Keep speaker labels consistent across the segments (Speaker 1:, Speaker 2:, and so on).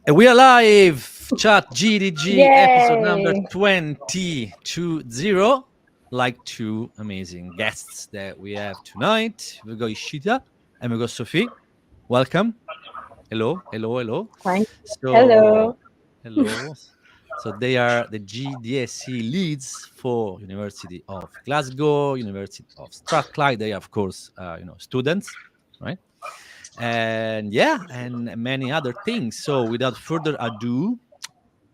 Speaker 1: And we are live, ChatGDG episode number
Speaker 2: Yay!
Speaker 1: 2020. Like two amazing guests that we have tonight. We got Ishita and we got Sophie. Welcome. Hello, hello, hello.
Speaker 2: Fine.
Speaker 1: So,
Speaker 2: Hello.
Speaker 1: hello. So they are the GDSC leads for University of Glasgow, University of Strathclyde. They are, of course, students, right? And yeah, and many other things. So without further ado,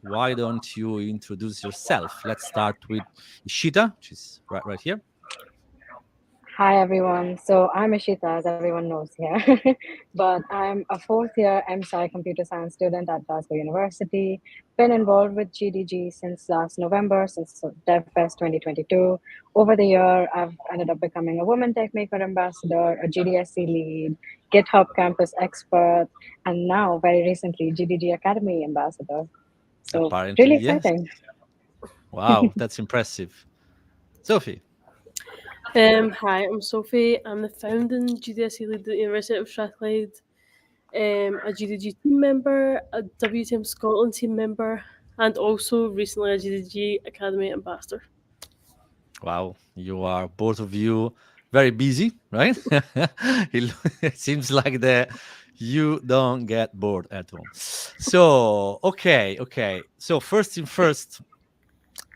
Speaker 1: why don't you introduce yourself? Let's start with Ishita, which is right here.
Speaker 2: Hi, everyone. So I'm Ishita, as everyone knows here. But I'm a fourth year MSci computer science student at Glasgow University. Been involved with GDG since last November, since DevFest 2022. Over the year, I've ended up becoming a Women Tech Maker Ambassador, a GDSC lead, GitHub Campus expert, and now, very recently, GDG Academy Ambassador. So,
Speaker 1: Apparently,
Speaker 2: really
Speaker 1: yes.
Speaker 2: exciting.
Speaker 1: Wow, that's impressive. Sophie.
Speaker 3: Hi, I'm Sophie. I'm the founding GDSC lead at the University of Strathclyde, a GDG team member, a WTM Scotland team member, and also recently a GDG Academy ambassador.
Speaker 1: Wow, you are both of you very busy, right? It seems like that you don't get bored at all. So, okay. So first thing first,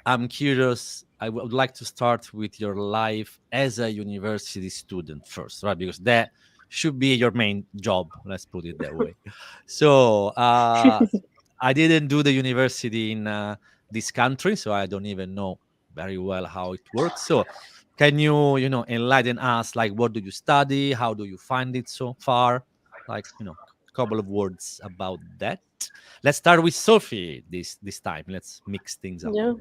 Speaker 1: I'm curious. I would like to start with your life as a university student first, right? Because that should be your main job. Let's put it that way. So I didn't do the university in this country, so I don't even know very well how it works. So can you, enlighten us? Like, what do you study? How do you find it so far? Like, a couple of words about that. Let's start with Sophie this time. Let's mix things up.
Speaker 3: Yeah.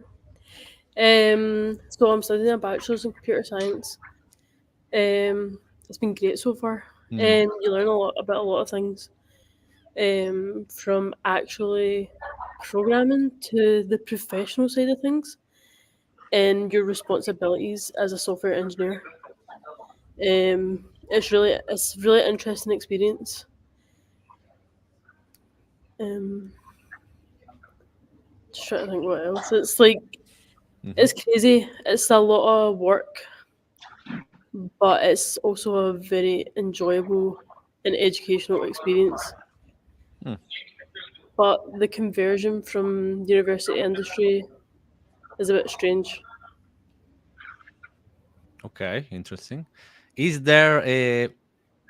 Speaker 3: So I'm studying a bachelor's in computer science. It's been great so far.
Speaker 1: Mm,
Speaker 3: You learn a lot about a lot of things. From actually programming to the professional side of things and your responsibilities as a software engineer. It's really interesting experience. Um, just trying to think what else. It's like
Speaker 1: mhm.
Speaker 3: it's crazy. It's a lot of work, but it's also a very enjoyable and educational experience.
Speaker 1: Mm,
Speaker 3: But the conversion from university industry is a bit strange.
Speaker 1: okay, interesting. Is there a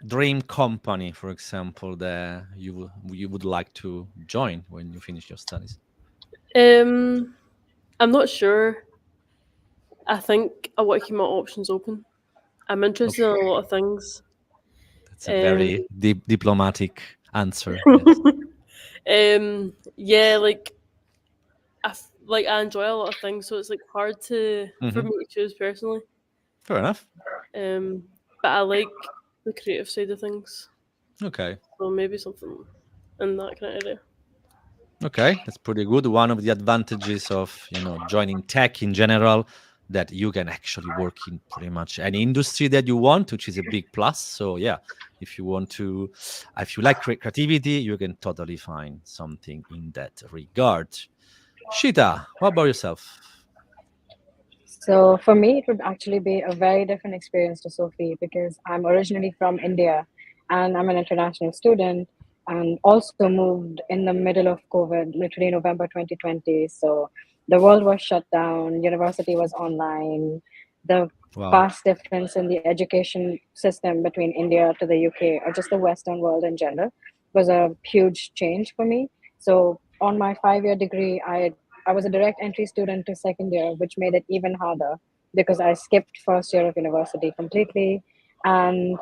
Speaker 1: dream company, for example, that you would like to join when you finish your studies?
Speaker 3: Um, I'm not sure. I think I want to keep my options open. I'm interested in a lot of things.
Speaker 1: That's a
Speaker 3: Um,
Speaker 1: very diplomatic answer. Yes.
Speaker 3: yeah, like I enjoy a lot of things, so it's like hard to for
Speaker 1: Hmm.
Speaker 3: me to choose personally.
Speaker 1: Fair enough.
Speaker 3: But I like the creative side of things,
Speaker 1: Okay.
Speaker 3: so maybe something in that kind of area.
Speaker 1: Okay, that's pretty good. One of the advantages of joining tech in general, that you can actually work in pretty much any industry that you want, which is a big plus. So yeah, if you want to, if you like creativity, you can totally find something in that regard. Shita, what about yourself?
Speaker 2: So for me, it would actually be a very different experience to Sophie because I'm originally from India and I'm an international student and also moved in the middle of COVID, literally November 2020. So the world was shut down, university was online. The
Speaker 1: Wow.
Speaker 2: vast difference in the education system between India to the UK or just the Western world in general was a huge change for me. So on my 5 year degree, I was a direct entry student to second year, which made it even harder because I skipped first year of university completely. And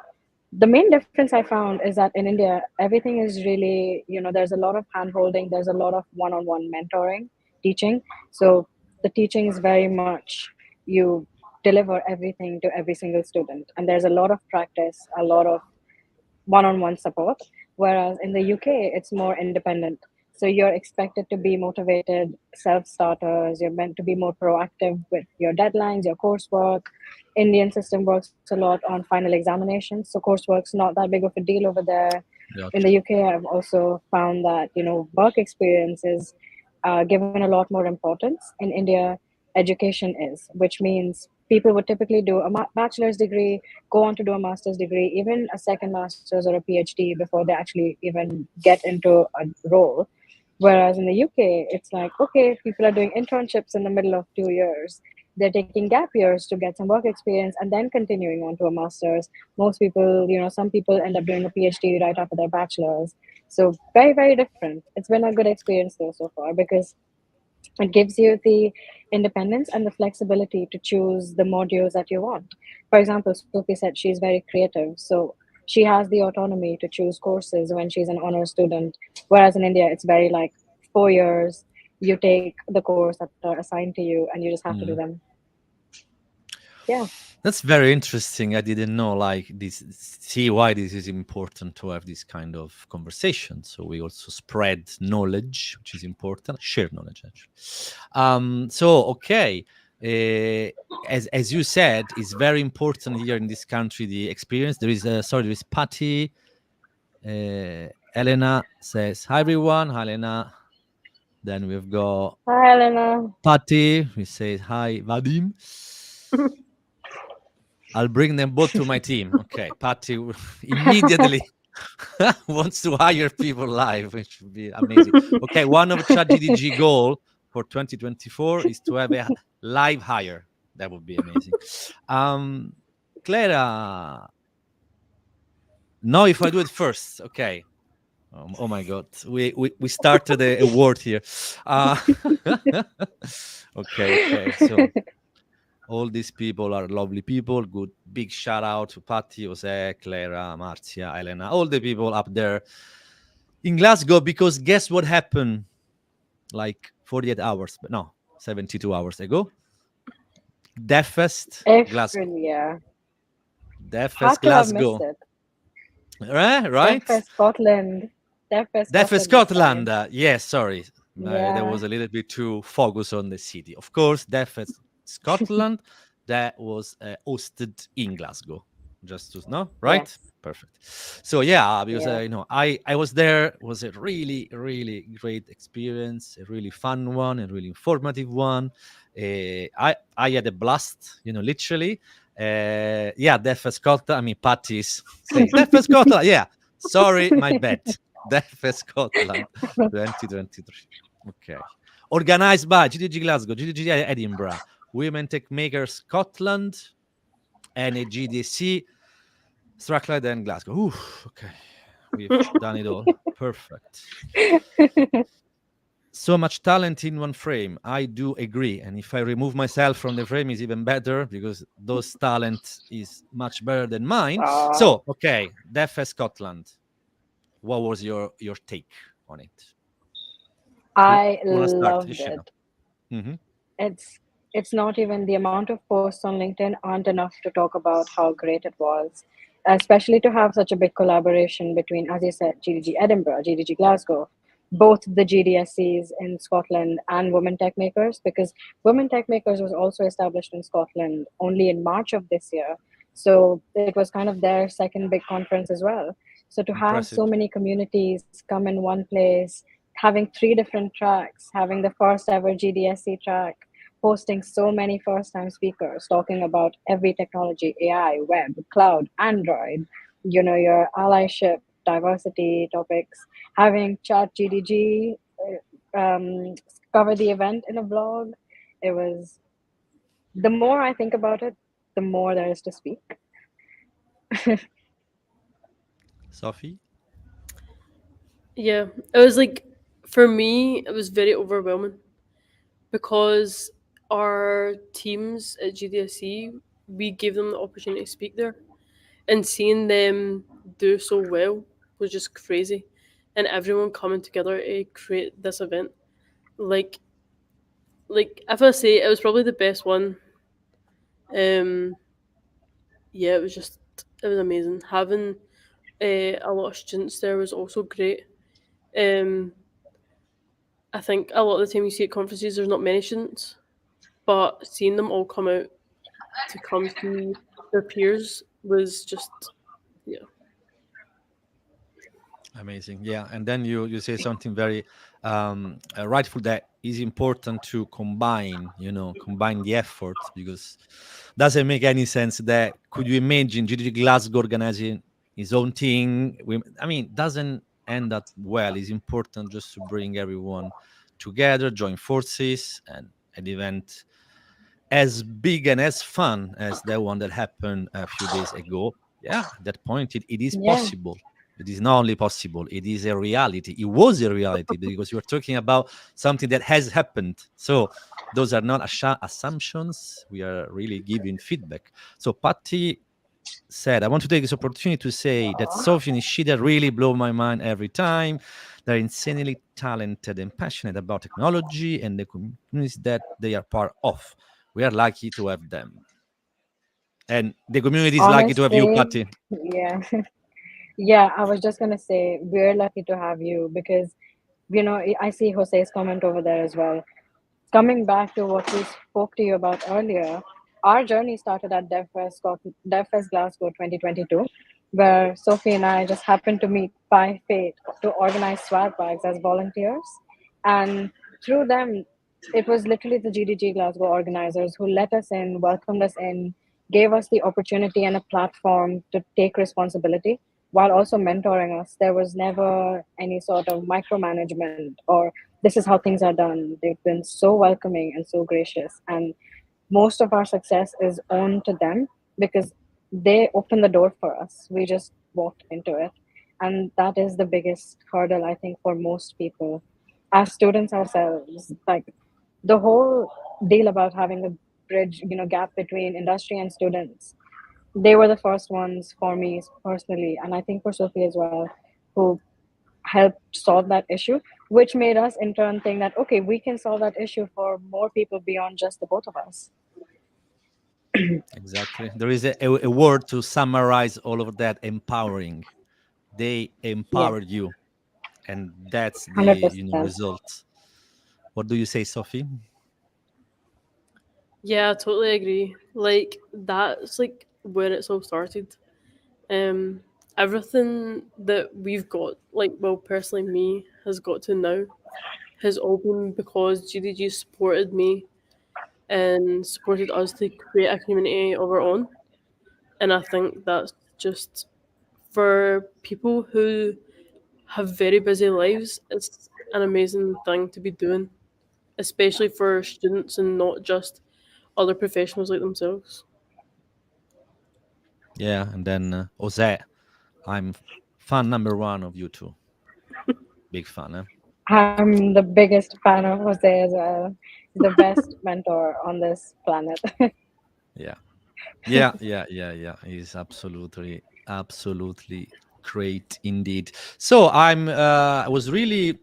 Speaker 2: the main difference I found is that in India, everything is really, there's a lot of hand holding, there's a lot of one on one mentoring, teaching. So the teaching is very much you deliver everything to every single student. And there's a lot of practice, a lot of one-on-one support, whereas in the UK it's more independent. So you're expected to be motivated self-starters, you're meant to be more proactive with your deadlines, your coursework. Indian system works a lot on final examinations, so coursework's not that big of a deal over there. In
Speaker 1: Gotcha.
Speaker 2: the UK, I've also found that, work experience is given a lot more importance. In India, education is, which means people would typically do a bachelor's degree, go on to do a master's degree, even a second master's or a PhD before they actually even get into a role. Whereas in the UK, it's like, okay, people are doing internships in the middle of 2 years. They're taking gap years to get some work experience and then continuing on to a master's. Most people, some people end up doing a PhD right after their bachelor's. So very, very different. It's been a good experience though so far because it gives you the independence and the flexibility to choose the modules that you want. For example, Sophie said she's very creative, so she has the autonomy to choose courses when she's an honor student. Whereas in India, it's very like 4 years, you take the course that are assigned to you and you just have to do
Speaker 1: Mm.
Speaker 2: them. Yeah.
Speaker 1: That's very interesting. I didn't know like this. See why this is important to have this kind of conversation. So we also spread knowledge, which is important. Share knowledge, actually. So okay, as you said, it's very important here in this country the experience. There is there is Patty. Elena says hi everyone. Hi Elena. Then we've got
Speaker 2: Hi, Elena.
Speaker 1: Patty. We say hi Vadim. I'll bring them both to my team. Okay, Patty immediately wants to hire people live, which would be amazing. Okay, one of ChatGDG goal for 2024 is to have a live hire. That would be amazing. Um, Clara, no, if I do it first, okay. Oh my God, we started a word here. Uh, okay. So all these people are lovely people. Good big shout out to Patty, Jose, Clara, Marzia, Elena, all the people up there in Glasgow. Because guess what happened like 48 hours, but no, 72 hours ago? Deafest Glasgow.
Speaker 2: Yeah.
Speaker 1: Deafest
Speaker 2: Had to have missed
Speaker 1: Glasgow.
Speaker 2: it.
Speaker 1: Right?
Speaker 2: Deaf Scotland. Deaf
Speaker 1: Deafest
Speaker 2: Scotland this
Speaker 1: Scotland.
Speaker 2: time.
Speaker 1: Yes, sorry. There
Speaker 2: Yeah.
Speaker 1: was a little bit too focused on the city. Of course, Deafest Scotland, that was hosted in Glasgow. Just to know, right?
Speaker 2: Yes.
Speaker 1: Perfect. So yeah, because
Speaker 2: Yeah.
Speaker 1: I was there. It was a really great experience, a really fun one, a really informative one. I had a blast, literally. Yeah, Deaf Scotland. I mean, Patty's saying Deaf Scotland. Yeah, sorry, my bad. Deaf Scotland 2023. Okay. Organized by GDG Glasgow, GDG Edinburgh, Women Tech Makers Scotland, and a GDSC Strathclyde and Glasgow. Ooh, okay. We've done it all. Perfect. So much talent in one frame. I do agree. And if I remove myself from the frame, is even better because those talent is much better than mine.
Speaker 2: Oh,
Speaker 1: So, okay, Deaf Scotland. What was your take on it? Who
Speaker 2: I
Speaker 1: wanna start?
Speaker 2: loved
Speaker 1: Ishita.
Speaker 2: it.
Speaker 1: Hmm.
Speaker 2: It's it's not even the amount of posts on LinkedIn aren't enough to talk about how great it was, especially to have such a big collaboration between, as you said, GDG Edinburgh, GDG Glasgow, both the GDSCs in Scotland and Women Tech Makers, because Women Tech Makers was also established in Scotland only in March of this year. So it was kind of their second big conference as well. So to have
Speaker 1: Impressive.
Speaker 2: so many communities come in one place, having three different tracks, having the first ever GDSC track, hosting so many first time speakers talking about every technology, AI, web, cloud, Android, your allyship, diversity topics, having ChatGDG cover the event in a vlog. It was, the more I think about it, the more there is to speak.
Speaker 1: Sophie?
Speaker 3: Yeah, it was like, for me, it was very overwhelming because our teams at GDSC, we gave them the opportunity to speak there, and seeing them do so well was just crazy, and everyone coming together to create this event. Like, if I say it was probably the best one, um, yeah, it was amazing. Having a lot of students there was also great. Um, I think a lot of the time you see at conferences, there's not many students, but seeing them all come out to come see their peers was just, yeah.
Speaker 1: Amazing. Yeah. And then you say something very rightful, that is important to combine, combine the efforts, because doesn't make any sense that could you imagine GDG Glasgow organizing his own thing? I mean, doesn't end up well. It's important just to bring everyone together, join forces, and an event as big and as fun as that one that happened a few days ago. Yeah, at that point, it is
Speaker 2: Yeah.
Speaker 1: possible. It is not only possible, it is a reality. It was a reality because you are talking about something that has happened. So those are not assumptions. We are really giving feedback. So Patty said, I want to take this opportunity to say that Sophie and Ishida really blow my mind every time. They're insanely talented and passionate about technology and the communities that they are part of. We are lucky to have them. And the community is lucky to have you,
Speaker 2: Honestly,
Speaker 1: Patty.
Speaker 2: yeah. Yeah, I was just gonna say we're lucky to have you because I see Jose's comment over there as well. Coming back to what we spoke to you about earlier, our journey started at DevFest Glasgow 2022, where Sophie and I just happened to meet by fate to organize swag bags as volunteers. And through them, it was literally the GDG Glasgow organizers who let us in, welcomed us in, gave us the opportunity and a platform to take responsibility while also mentoring us. There was never any sort of micromanagement or this is how things are done. They've been so welcoming and so gracious. And most of our success is owed to them because they opened the door for us. We just walked into it. And that is the biggest hurdle, I think, for most people. As students ourselves, like the whole deal about having a bridge, gap between industry and students, they were the first ones for me personally, and I think for Sophie as well, who helped solve that issue, which made us in turn think that, okay, we can solve that issue for more people beyond just the both of us.
Speaker 1: Exactly. There is a word to summarize all of that: empowering. They
Speaker 2: Yeah,
Speaker 1: empowered you, and that's the
Speaker 2: 100%.
Speaker 1: result. What do you say, Sophie?
Speaker 3: Yeah, I totally agree. Like that's like where it's all started. Um, Everything that we've got, like well, personally, me has got to now, has all been because GDG supported me and supported us to create a community of our own. And I think that's just for people who have very busy lives, it's an amazing thing to be doing, especially for students and not just other professionals like themselves.
Speaker 1: Yeah, and then Jose, I'm fan number one of you two. Big fan, eh?
Speaker 2: I'm the biggest fan of Jose as well. He's the best mentor on this planet.
Speaker 1: Yeah. Yeah. He's absolutely great indeed. So I was really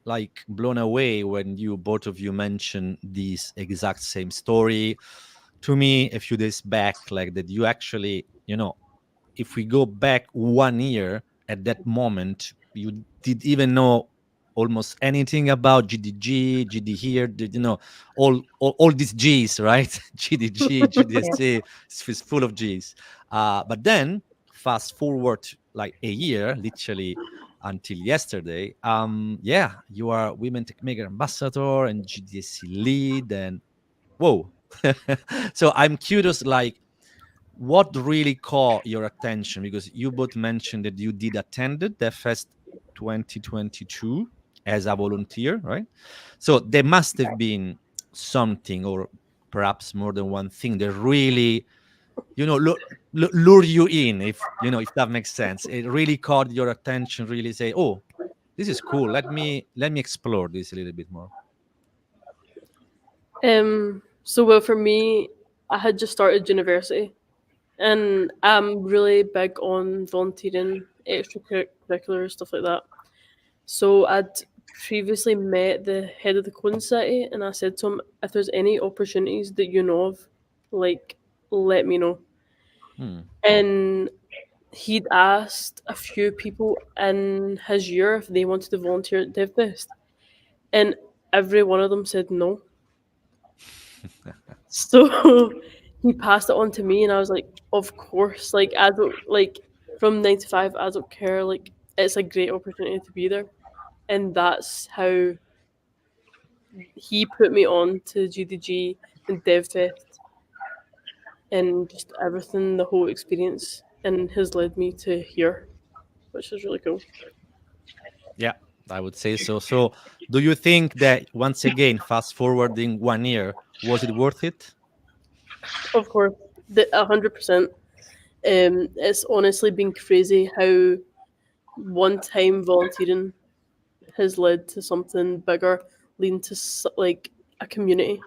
Speaker 1: like blown away when you both of you mentioned this exact same story to me a few days back, like that you actually, if we go back 1 year at that moment, you did even know almost anything about GDG, GD here, all these G's, right? GDG,
Speaker 2: Yeah.
Speaker 1: GDSC, it's full of G's. But then fast forward like a year, literally until yesterday. Yeah, you are Women Techmaker Ambassador and GDSC lead, and whoa. So I'm curious, like, what really caught your attention? Because you both mentioned that you did attended the fest 2022 as a volunteer, right? So there must have been something, or perhaps more than one thing, that really, lure you in, if that makes sense. It really caught your attention. Really say, oh, this is cool. Let me explore this a little bit more.
Speaker 3: So well for me, I had just started university and I'm really big on volunteering, extracurricular stuff like that. So I'd previously met the head of the Cone City and I said to him, if there's any opportunities that you know of, like let me know.
Speaker 1: Hmm.
Speaker 3: And he'd asked a few people in his year if they wanted to volunteer at DevFest. And every one of them said no. So he passed it on to me, and I was like, "Of course!" Like I don't like from 9 to 5. I don't care. Like it's a great opportunity to be there. And that's how he put me on to GDG and DevFest and just everything, the whole experience, and has led me to here, which is really cool.
Speaker 1: Yeah, I would say so. So, do you think that once again, fast forwarding 1 year, was it worth it?
Speaker 3: Of course, 100%. It's honestly been crazy how one time volunteering has led to something bigger, leading to like a community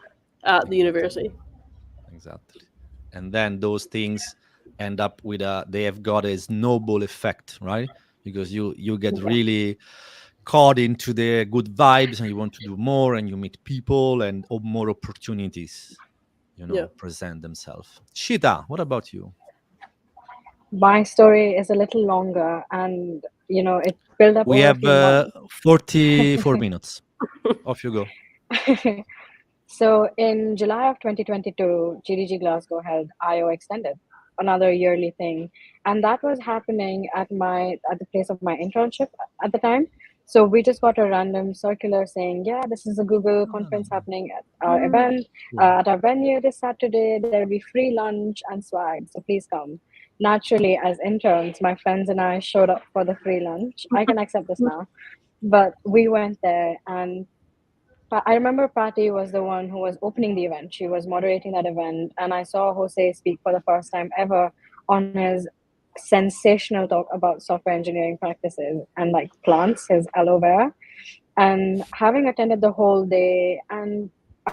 Speaker 3: at the
Speaker 1: Exactly.
Speaker 3: university.
Speaker 1: Exactly. And then those things end up with a, they have got a snowball effect, right? Because you get
Speaker 3: Yeah,
Speaker 1: really caught into the good vibes and you want to do more and you meet people and more opportunities,
Speaker 3: yeah.
Speaker 1: present themselves. Shita, what about you?
Speaker 2: My story is a little longer, and it built up
Speaker 1: We
Speaker 2: over a
Speaker 1: have
Speaker 2: few months.
Speaker 1: 44 minutes. Off you go.
Speaker 2: So in July of 2022, GDG Glasgow held IO Extended, another yearly thing, and that was happening at the place of my internship at the time. So we just got a random circular saying, "Yeah, this is a Google conference happening at our event
Speaker 1: Cool.
Speaker 2: at our venue this Saturday. There will be free lunch and swag, so please come." Naturally, as interns, my friends and I showed up for the free lunch. I can accept this now, but we went there, and I remember Patty was the one who was opening the event. She was moderating that event, and I saw Jose speak for the first time ever on his sensational talk about software engineering practices and like plants, his aloe vera. And having attended the whole day, and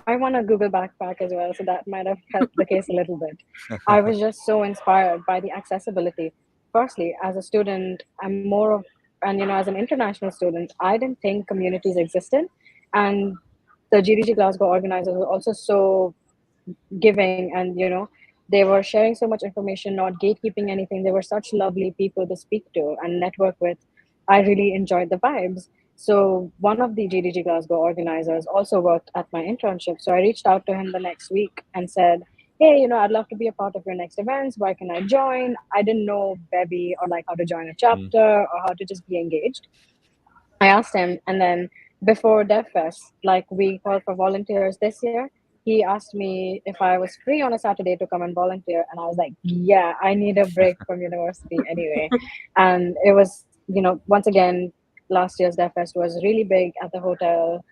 Speaker 2: I won a Google backpack as well, so that might have helped the case a little bit. I was just so inspired by the accessibility. Firstly, as a student, I'm more of, and as an international student, I didn't think communities existed. And the GDG Glasgow organizers were also so giving, and they were sharing so much information, not gatekeeping anything. They were such lovely people to speak to and network with. I really enjoyed the vibes. So one of the GDG Glasgow organizers also worked at my internship, so I reached out to him the next week and said, "Hey, I'd love to be a part of your next events. Why can I join?" I didn't know Bebby or like how to join a
Speaker 1: Mm.
Speaker 2: chapter or how to just be engaged. I asked him, and then before DevFest, like we called for volunteers this year, he asked me if I was free on a Saturday to come and volunteer, and I was like, "Yeah, I need a break from university anyway." And it was, once again, last year's DevFest was really big at the hotel,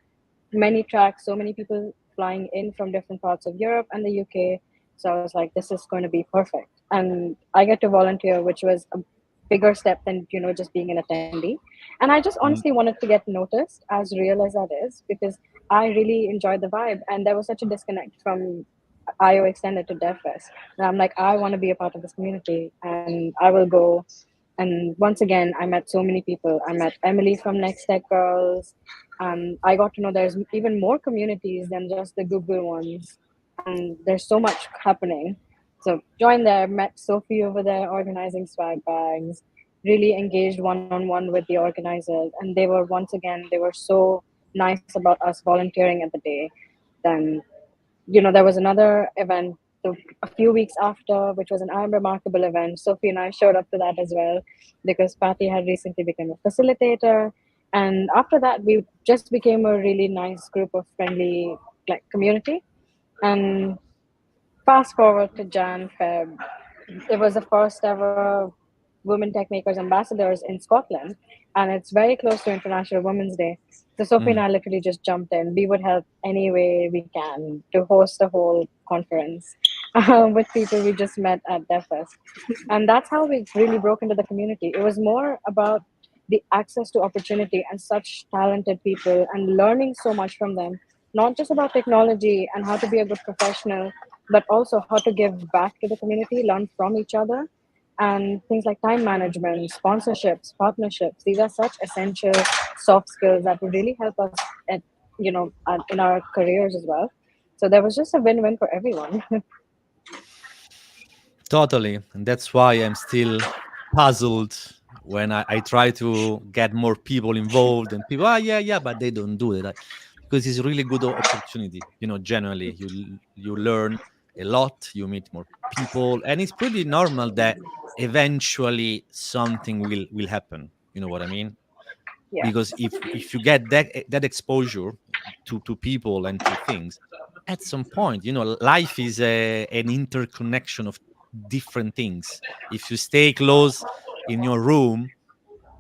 Speaker 2: many tracks, so many people flying in from different parts of Europe and the UK. So I was like, this is going to be perfect. And I get to volunteer, which was a bigger step than, just being an attendee. And I just honestly
Speaker 1: Mm.
Speaker 2: wanted to get noticed, as real as that is, because I really enjoyed the vibe. And there was such a disconnect from IO Extended to DevFest. And I'm like, I want to be a part of this community and I will go. And once again, I met so many people. I met Emily from Next Tech Girls. I got to know there's even more communities than just the Google ones, and there's so much happening. So joined there, met Sophie over there organizing swag bags, really engaged one on one with the organizers, and they were once again they were so nice about us volunteering at the day. Then there was another event a few weeks after, which was an I Am Remarkable event. Sophie and I showed up to that as well because Patty had recently become a facilitator. And after that, we just became a really nice group of friendly like community. And fast forward to Jan Feb, it was the first ever Women Tech Makers Ambassadors in Scotland, and it's very close to International Women's Day. So Sophie and
Speaker 1: Mm.
Speaker 2: I literally just jumped in. We would help any way we can to host the whole conference with people we just met at DevFest. And that's how we really broke into the community. It was more about the access to opportunity and such talented people and learning so much from them, not just about technology and how to be a good professional, but also how to give back to the community, learn from each other, and things like time management, sponsorships, partnerships. These are such essential soft skills that would really help us at in our careers as well. So there was just a win-win for everyone.
Speaker 1: Totally. And that's why I'm still puzzled when I try to get more people involved and people, yeah, yeah, but they don't do it. Because it's a really good opportunity. Generally, you learn a lot, you meet more people, and it's pretty normal that eventually something will happen. You know what I mean?
Speaker 2: Yeah.
Speaker 1: Because if you get that exposure to people and to things, at some point, life is an interconnection of different things. If you stay close in your room,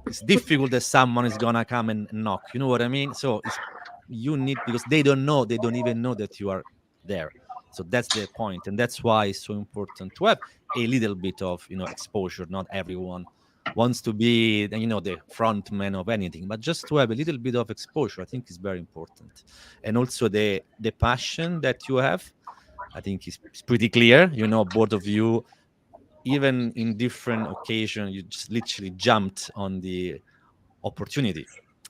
Speaker 1: it's difficult that someone is gonna come and knock. You know what I mean? So it's you need, because they don't even know that you are there. So that's the point, and that's why it's so important to have a little bit of exposure. Not everyone wants to be the front man of anything, but just to have a little bit of exposure, I think is very important. And also the passion that you have, I think is pretty clear. Both of you, even in different occasions, you just literally jumped on the opportunity,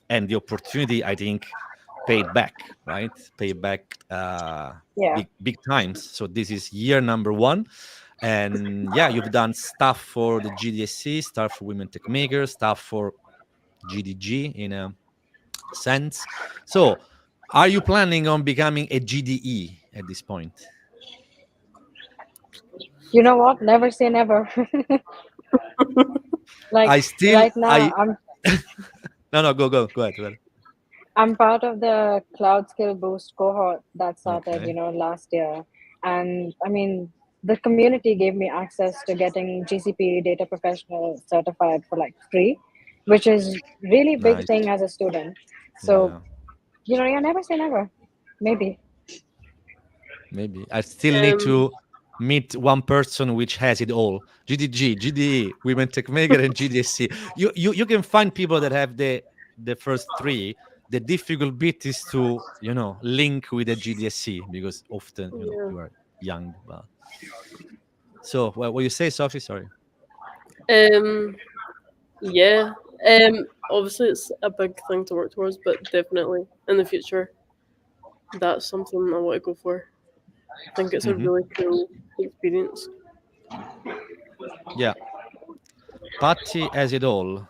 Speaker 1: and the opportunity, I think, paid back, right? Paid back
Speaker 2: Yeah.
Speaker 1: big times. So this is year number one, and yeah, you've done stuff for the GDSC, stuff for women tech makers, stuff for GDG in a sense. So are you planning on becoming a GDE at this point?
Speaker 2: You know what? Never say never. Like
Speaker 1: I still
Speaker 2: right now,
Speaker 1: I No, go ahead.
Speaker 2: I'm part of the Cloud Skill Boost cohort that started,
Speaker 1: Okay,
Speaker 2: last year. And I mean, the community gave me access to getting GCP data professional certified for like free, which is really big
Speaker 1: nice.
Speaker 2: thing as a student. So,
Speaker 1: Yeah,
Speaker 2: yeah, never say never. Maybe.
Speaker 1: maybe I still need
Speaker 3: Um,
Speaker 1: to meet one person which has it all: GDG, GDE, women tech maker, and GDSC. You can find people that have the first three. The difficult bit is to link with the GDSC, because often
Speaker 3: yeah.
Speaker 1: you are young. But so what you say, Sophie? Sorry.
Speaker 3: Um, yeah. Obviously, it's a big thing to work towards, but definitely in the future, that's something I want to go for. I think it's a
Speaker 1: Hmm.
Speaker 3: really cool experience.
Speaker 1: Yeah, Patty has it all.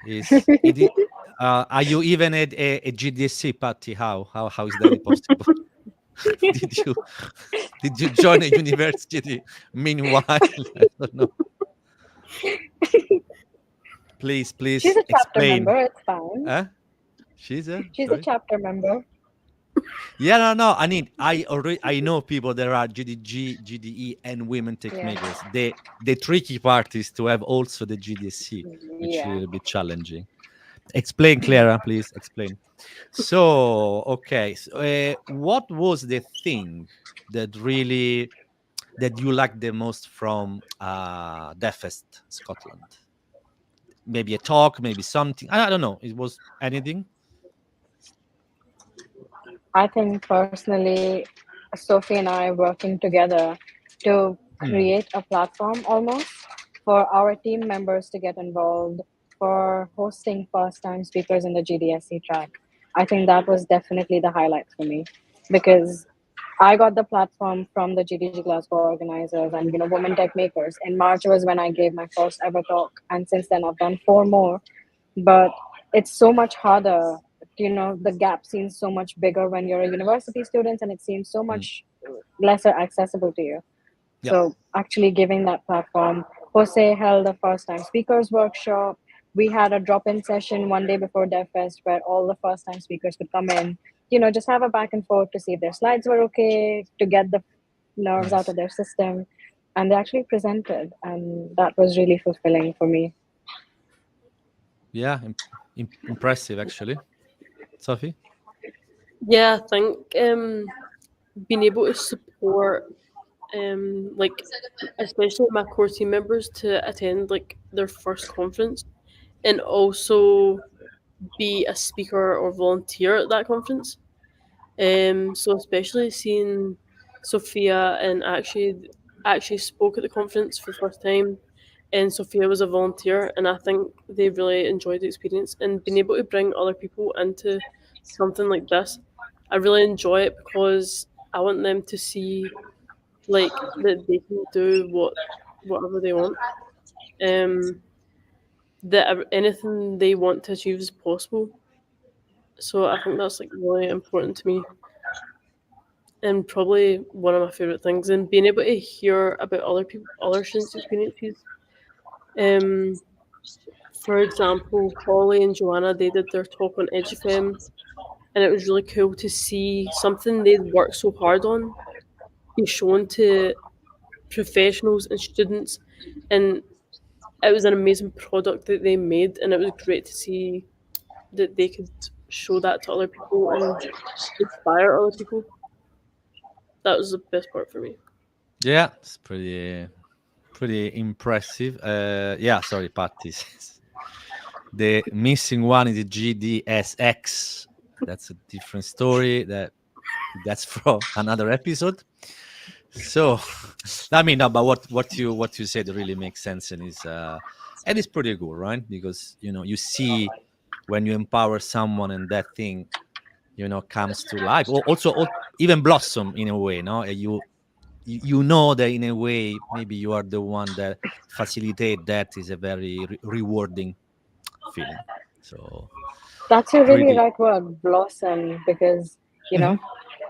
Speaker 1: Is it? Are you even at a GDSC, Patty? How is that possible? Did you did you join a university meanwhile? I don't know.
Speaker 2: She's
Speaker 1: Please
Speaker 2: a chapter
Speaker 1: explain.
Speaker 2: member. It's fine.
Speaker 1: Huh? She's a
Speaker 2: She's a
Speaker 1: sorry.
Speaker 2: chapter member.
Speaker 1: Yeah, no. I know people that are GDG, GDE, and women tech
Speaker 2: Yeah.
Speaker 1: makers. The tricky part is to have also the GDSC, which
Speaker 2: Yeah.
Speaker 1: will be challenging. Explain, Clara, please explain. So, okay, so, what was the thing that really that you liked the most from Defest Scotland? Maybe a talk, maybe something. I don't know. It was anything.
Speaker 2: I think personally, Sophie and I working together to
Speaker 1: Mm,
Speaker 2: create a platform almost for our team members to get involved for hosting first time speakers in the GDSC track. I think that was definitely the highlight for me because I got the platform from the GDG Glasgow organizers and women tech makers. In March was when I gave my first ever talk, and since then I've done four more, but it's so much harder. The gap seems so much bigger when you're a university student, and it seems so
Speaker 1: mm,
Speaker 2: much lesser accessible to you.
Speaker 1: yeah,
Speaker 2: So actually giving that platform, Jose held a first time speakers workshop. We had a drop-in session one day before DevFest where all the first time speakers could come in, just have a back and forth to see if their slides were okay, to get the nerves out
Speaker 1: nice.
Speaker 2: of their system. And they actually presented, and that was really fulfilling for me.
Speaker 1: Yeah, impressive actually. Sophie.
Speaker 3: Yeah, I think being able to support like especially my core team members to attend like their first conference and also be a speaker or volunteer at that conference. So especially seeing Sophia and actually spoke at the conference for the first time, and Sophia was a volunteer, and I think they really enjoyed the experience and being able to bring other people into something like this. I really enjoy it because I want them to see like that they can do whatever they want. Um, that anything they want to achieve is possible. So I think that's like really important to me and probably one of my favorite things. And being able to hear about other people, other students' experiences, um, For example, Holly and Joanna, they did their talk on EduFem, and it was really cool to see something they'd worked so hard on be shown to professionals and students, and it was an amazing product that they made, and it was great to see that they could show that to other people and inspire other people. That was the best part for me.
Speaker 1: Yeah, it's pretty impressive. Yeah, sorry, Patty. The missing one is the GDSX. That's a different story. That's from another episode. So, I mean, no, but what you said really makes sense and it's pretty good, right? Because you see when you empower someone and that thing comes to life, or also even blossom in a way. No, you know that in a way maybe you are the one that facilitate that is a very rewarding feeling. So
Speaker 2: That's a really
Speaker 1: pretty.
Speaker 2: right word, blossom, because you
Speaker 1: Mhm.
Speaker 2: know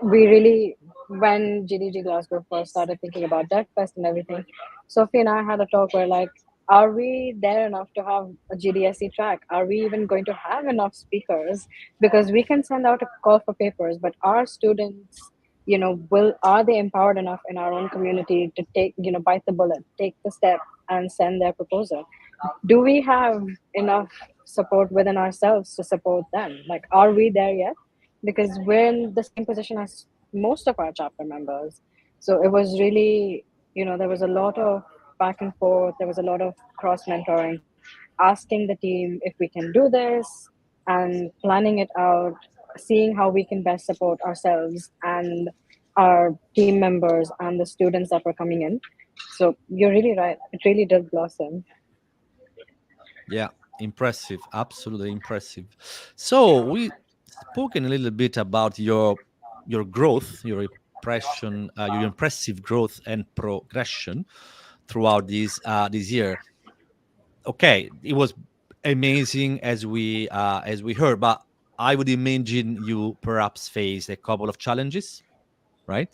Speaker 2: we really, when GDG Glasgow first started thinking about Deaf Fest and everything, Sophie and I had a talk where like, are we there enough to have a GDSC track? Are we even going to have enough speakers? Because we can send out a call for papers, but our students, will are they empowered enough in our own community to take, bite the bullet, take the step, and send their proposal? Do we have enough support within ourselves to support them? Like, are we there yet? Because we're in the same position as most of our chapter members. So it was really, there was a lot of back and forth, there was a lot of cross mentoring, asking the team if we can do this and planning it out, seeing how we can best support ourselves and our team members and the students that were coming in. So you're really right. It really did blossom.
Speaker 1: Yeah, impressive, absolutely impressive. So we spoken a little bit about your growth, your impressive growth and progression throughout this year. Okay, it was amazing as we heard, but I would imagine you perhaps faced a couple of challenges, right?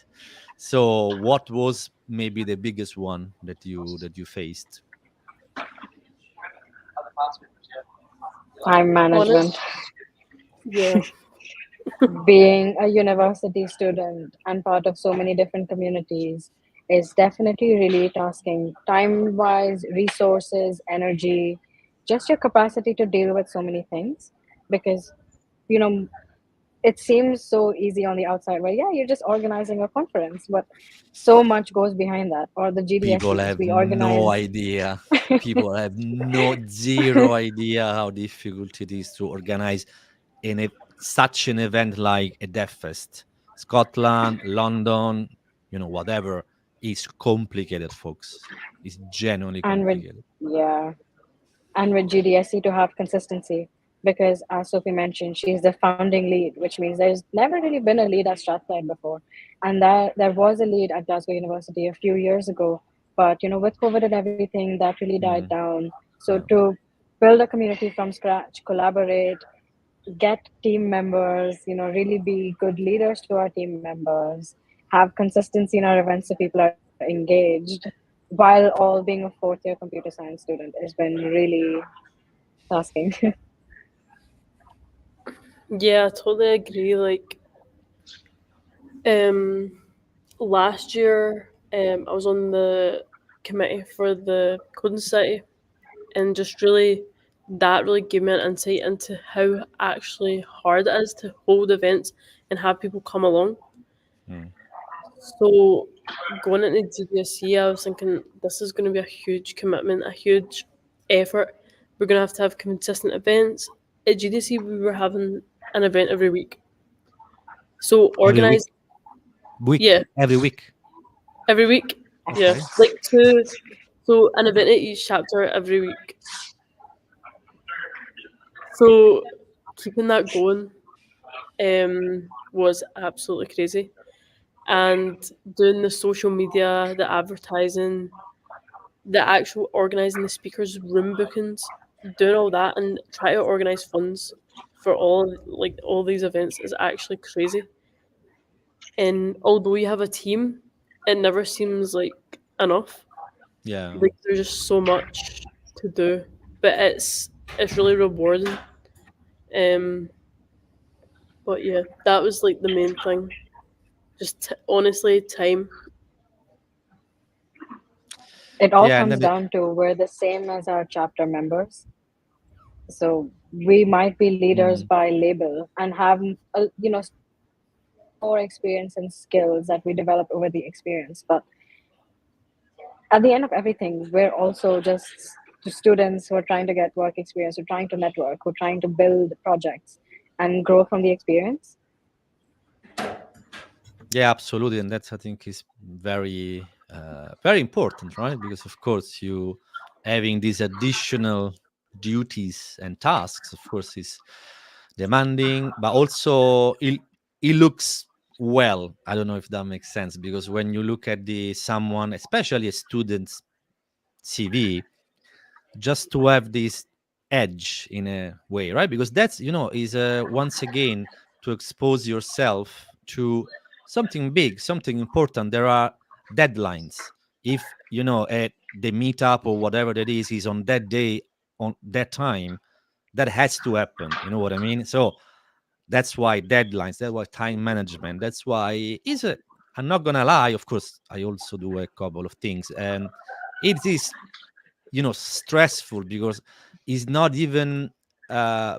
Speaker 1: So what was maybe the biggest one that you faced?
Speaker 2: Time
Speaker 3: Honest,
Speaker 2: management.
Speaker 3: yeah.
Speaker 2: Being a university student and part of so many different communities is definitely really tasking, time wise, resources, energy, just your capacity to deal with so many things. Because, you know, it seems so easy on the outside where, yeah, you're just organizing a conference, but so much goes behind that. Or the
Speaker 1: People
Speaker 2: GDSCs,
Speaker 1: have
Speaker 2: we
Speaker 1: no
Speaker 2: organize.
Speaker 1: idea. People have no zero idea how difficult it is to organize such an event like a Death Fest. Scotland, London, whatever is complicated, folks. It's genuinely
Speaker 2: And with,
Speaker 1: complicated.
Speaker 2: yeah, and with GDSC to have consistency. Because as Sophie mentioned, she's the founding lead, which means there's never really been a lead at Strathclyde before. And that there was a lead at Glasgow University a few years ago. But with COVID and everything, that really died
Speaker 1: Mm,
Speaker 2: down. So
Speaker 1: yeah.
Speaker 2: to build a community from scratch, collaborate, get team members, really be good leaders to our team members, have consistency in our events so people are engaged, while all being a fourth year computer science student has been really tasking.
Speaker 3: Yeah, I totally agree. Like, um, last year, I was on the committee for the Coding Society, and just really, that really gave me an insight into how actually hard it is to hold events and have people come along.
Speaker 1: Mm.
Speaker 3: So, going into GDSC, I was thinking this is going to be a huge commitment, a huge effort. We're going to have consistent events. At GDC, we were having an event every week. So
Speaker 1: Every week,
Speaker 3: organized, yeah,
Speaker 1: every week.
Speaker 3: every week, yeah,
Speaker 1: Okay.
Speaker 3: like two. So an event at each chapter every week. So keeping that going was absolutely crazy, and doing the social media, the advertising, the actual organizing the speakers' room bookings, doing all that, and try to organize funds for all these events is actually crazy. And although you have a team, it never seems like enough.
Speaker 1: Yeah.
Speaker 3: Like there's just so much to do, but it's it's really rewarding. Um, but yeah, that was like the main thing. Just honestly, time.
Speaker 2: It all
Speaker 1: Yeah, and
Speaker 2: comes
Speaker 1: then
Speaker 2: down to we're the same as our chapter members. So we might be leaders
Speaker 1: mm,
Speaker 2: by label and have, more experience and skills that we develop over the experience. But at the end of everything, we're also just students who are trying to get work experience, who are trying to network, who are trying to build projects and grow from the experience.
Speaker 1: yeah, absolutely, and that's I think is very important, right? Because of course you having these additional duties and tasks, of course, is demanding, but also it looks well. I don't know if that makes sense because when you look at the someone, especially a student's CV, just to have this edge in a way, right? Because that's is once again to expose yourself to something big, something important. There are deadlines. If at the meetup or whatever that is on that day, on that time, that has to happen. You know what I mean? So that's why deadlines, that's why time management, that's why is a I'm not gonna lie, of course I also do a couple of things, and it is stressful because it's not even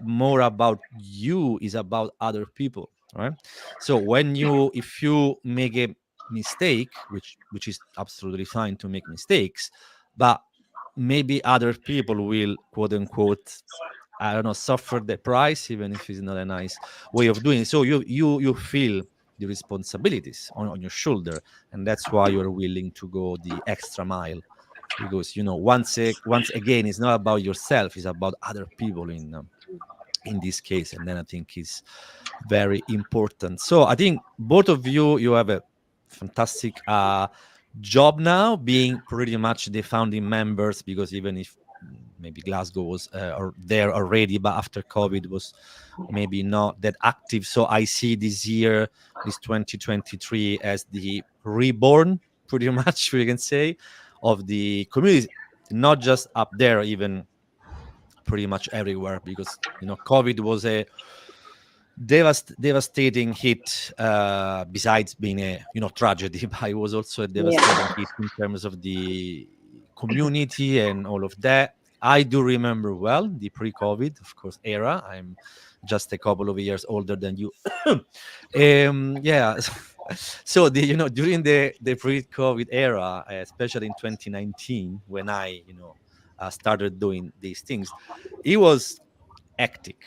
Speaker 1: more about you, is about other people, right? So when you if you make a mistake, which is absolutely fine to make mistakes, but maybe other people will quote unquote, I don't know, suffer the price, even if it's not a nice way of doing it. So you feel the responsibilities on your shoulder, and that's why you're willing to go the extra mile, because once again it's not about yourself, it's about other people in this case, and then I think is very important. So I think both of you have a fantastic job now, being pretty much the founding members, because even if maybe Glasgow was there already, but after COVID was maybe not that active. So I see this year, this 2023, as the reborn, pretty much we can say, of the community, not just up there, even pretty much everywhere, because COVID was a devastating hit, besides being a tragedy, but it was also a
Speaker 2: Yeah.
Speaker 1: devastating hit in terms of the community and all of that. I do remember well the pre-COVID, of course, era. I'm just a couple of years older than you. Yeah. So during the pre-COVID era, especially in 2019, when I started doing these things, it was hectic.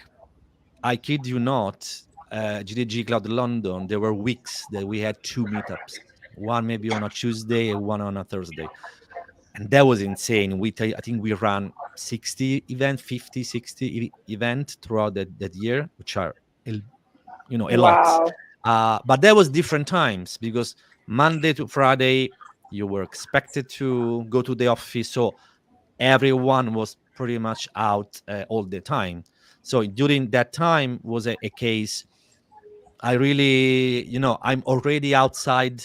Speaker 1: I kid you not, GDG Cloud London, there were weeks that we had two meetups, one maybe on a Tuesday and one on a Thursday. And that was insane. I think we ran 60 event, 50, 60 event throughout that year, which are, a lot.
Speaker 2: Wow.
Speaker 1: But there was different times because Monday to Friday, you were expected to go to the office. So everyone was pretty much out all the time. So during that time was a case, I really, I'm already outside,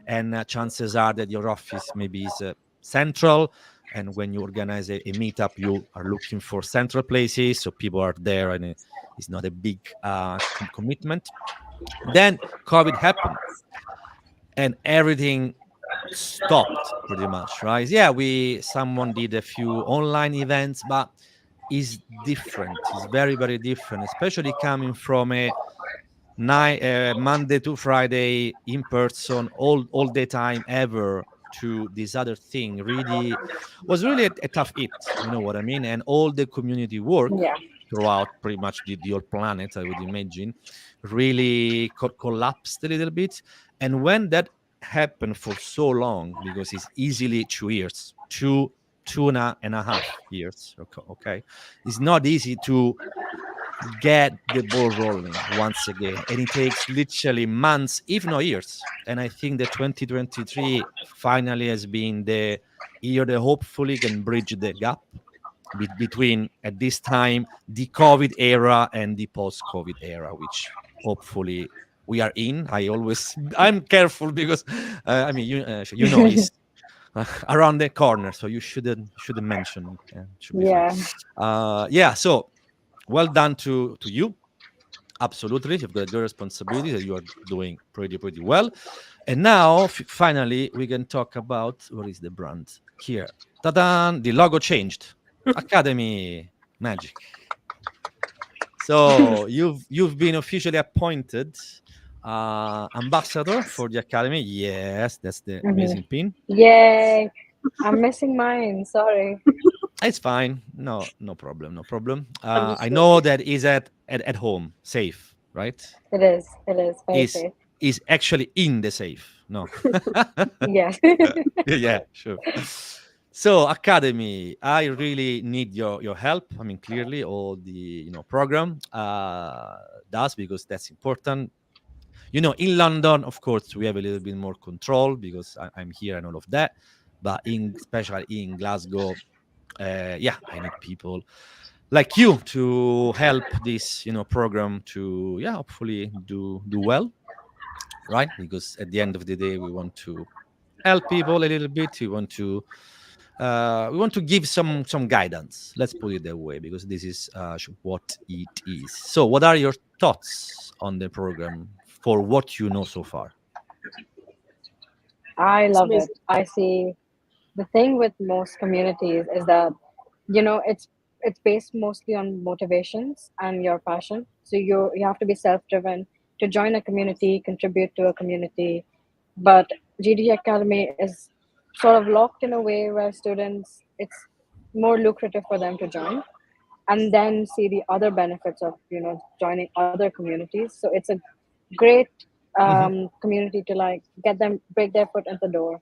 Speaker 1: and chances are that your office maybe is central. And when you organize a meetup, you are looking for central places, so people are there, and it's not a big commitment. Then COVID happened, and everything stopped pretty much, right? Yeah, we someone did a few online events, but it's different. It's very, very different, especially coming from a Monday to Friday in person, all the time ever, to this other thing. Really was really a tough hit. You know what I mean? And all the community work
Speaker 2: Yeah.
Speaker 1: throughout pretty much the whole planet, I would imagine, really collapsed a little bit. And when that happened for so long, because it's easily 2 years, two and a half years, okay, it's not easy to get the ball rolling once again, and it takes literally months if not years. And I think that 2023 finally has been the year that hopefully can bridge the gap between, at this time, the COVID era and the post-COVID era, which hopefully we are in. I'm careful because I mean, you know, it's around the corner, so you shouldn't mention. Should be fine.
Speaker 2: Yeah.
Speaker 1: Yeah. So well done to you. Absolutely, you've got a good responsibility that you are doing pretty well. And now, finally, we can talk about what is the brand here. Ta-da! The logo changed. Academy Magic. So you've been officially appointed ambassador for the academy. Yes, that's the
Speaker 2: Hmm.
Speaker 1: amazing pin.
Speaker 2: Yay! I'm missing mine. Sorry.
Speaker 1: It's fine. No problem. No problem.
Speaker 3: I'm just
Speaker 1: I know
Speaker 3: joking.
Speaker 1: that is at home, safe, right?
Speaker 2: It is. It is very
Speaker 1: Is
Speaker 2: safe.
Speaker 1: is actually in the safe. No.
Speaker 2: Yes.
Speaker 1: Yeah, sure. So academy, I really need your help. I mean, clearly, all the program does, because that's important. In London, of course, we have a little bit more control because I'm here and all of that. But especially in Glasgow, yeah, I need people like you to help this program to, yeah, hopefully do well, right? Because at the end of the day, we want to help people a little bit. We want to give some guidance. Let's put it that way, because this is what it is. So, what are your thoughts on the program for what you know so far?
Speaker 2: I
Speaker 3: It's
Speaker 2: love it.
Speaker 3: amazing.
Speaker 2: I see the thing with most communities is that it's based mostly on motivations and your passion. So you have to be self-driven to join a community, contribute to a community. But GD Academy is sort of locked in a way where students, it's more lucrative for them to join and then see the other benefits of joining other communities. So it's a great
Speaker 1: Hmm.
Speaker 2: community to like get them break their foot in the door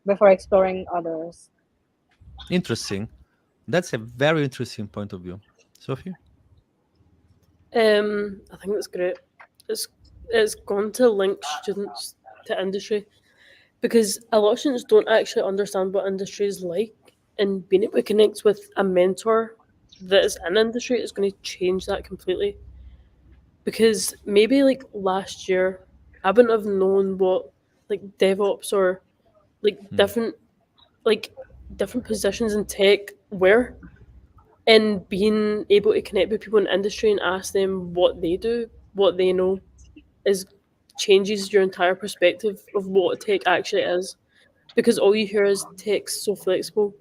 Speaker 2: before exploring others.
Speaker 1: Interesting. That's a very interesting point of view, Sophie.
Speaker 3: I think that's great. It's it's going to link students to industry because a lot of students don't actually understand what industry is like, and being able to connect with a mentor that is in industry is going to change that completely. Because maybe like last year, I wouldn't have known what like DevOps or like
Speaker 1: Hmm.
Speaker 3: like different positions in tech were, and being able to connect with people in industry and ask them what they do, what they know, is changes your entire perspective of what tech actually is. Because all you hear is tech's so flexible,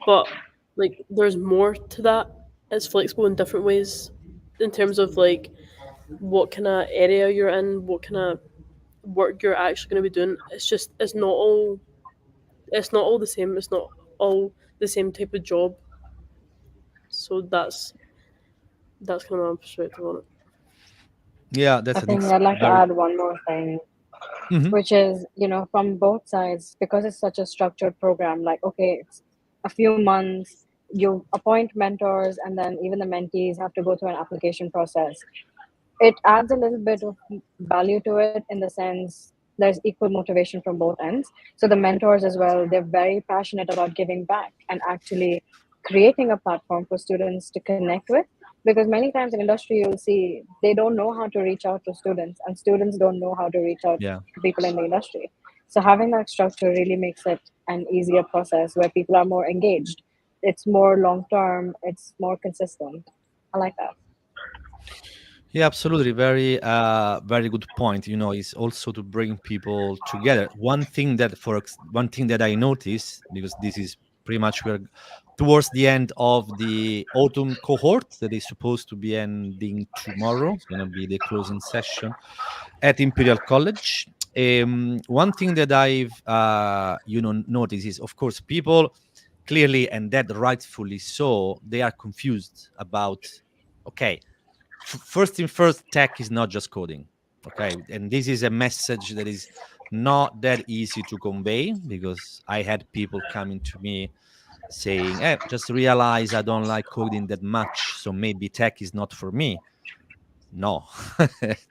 Speaker 3: but like there's more to that. It's flexible in different ways, in terms of like what kind of area you're in, what kind of work you're actually going to be doing. It's not all the same. It's not all the same type of job. So that's kind of my perspective on it.
Speaker 1: Yeah,
Speaker 2: I
Speaker 1: that's an
Speaker 2: think I'd like to
Speaker 1: very.
Speaker 2: add one more thing,
Speaker 1: Mhm.
Speaker 2: which is, from both sides, because it's such a structured program, like, okay, it's a few months, you appoint mentors, and then even the mentees have to go through an application process. It adds a little bit of value to it in the sense there's equal motivation from both ends. So the mentors as well, they're very passionate about giving back and actually creating a platform for students to connect with. Because many times in industry, you'll see they don't know how to reach out to students, and students don't know how to reach out
Speaker 1: Yeah.
Speaker 2: to people in the industry. So having that structure really makes it an easier process where people are more engaged. It's more long term. It's more consistent. I like that.
Speaker 1: Yeah, absolutely. Very good point. Is also to bring people together. One thing that I noticed, because this is pretty much we're towards the end of the autumn cohort that is supposed to be ending tomorrow. It's gonna be the closing session at Imperial College. One thing that I've noticed is, of course, people clearly, and that rightfully so, they are confused about, okay, first thing first, tech is not just coding. Okay, and this is a message that is not that easy to convey, because I had people coming to me saying, hey, just realize I don't like coding that much, so maybe tech is not for me. No,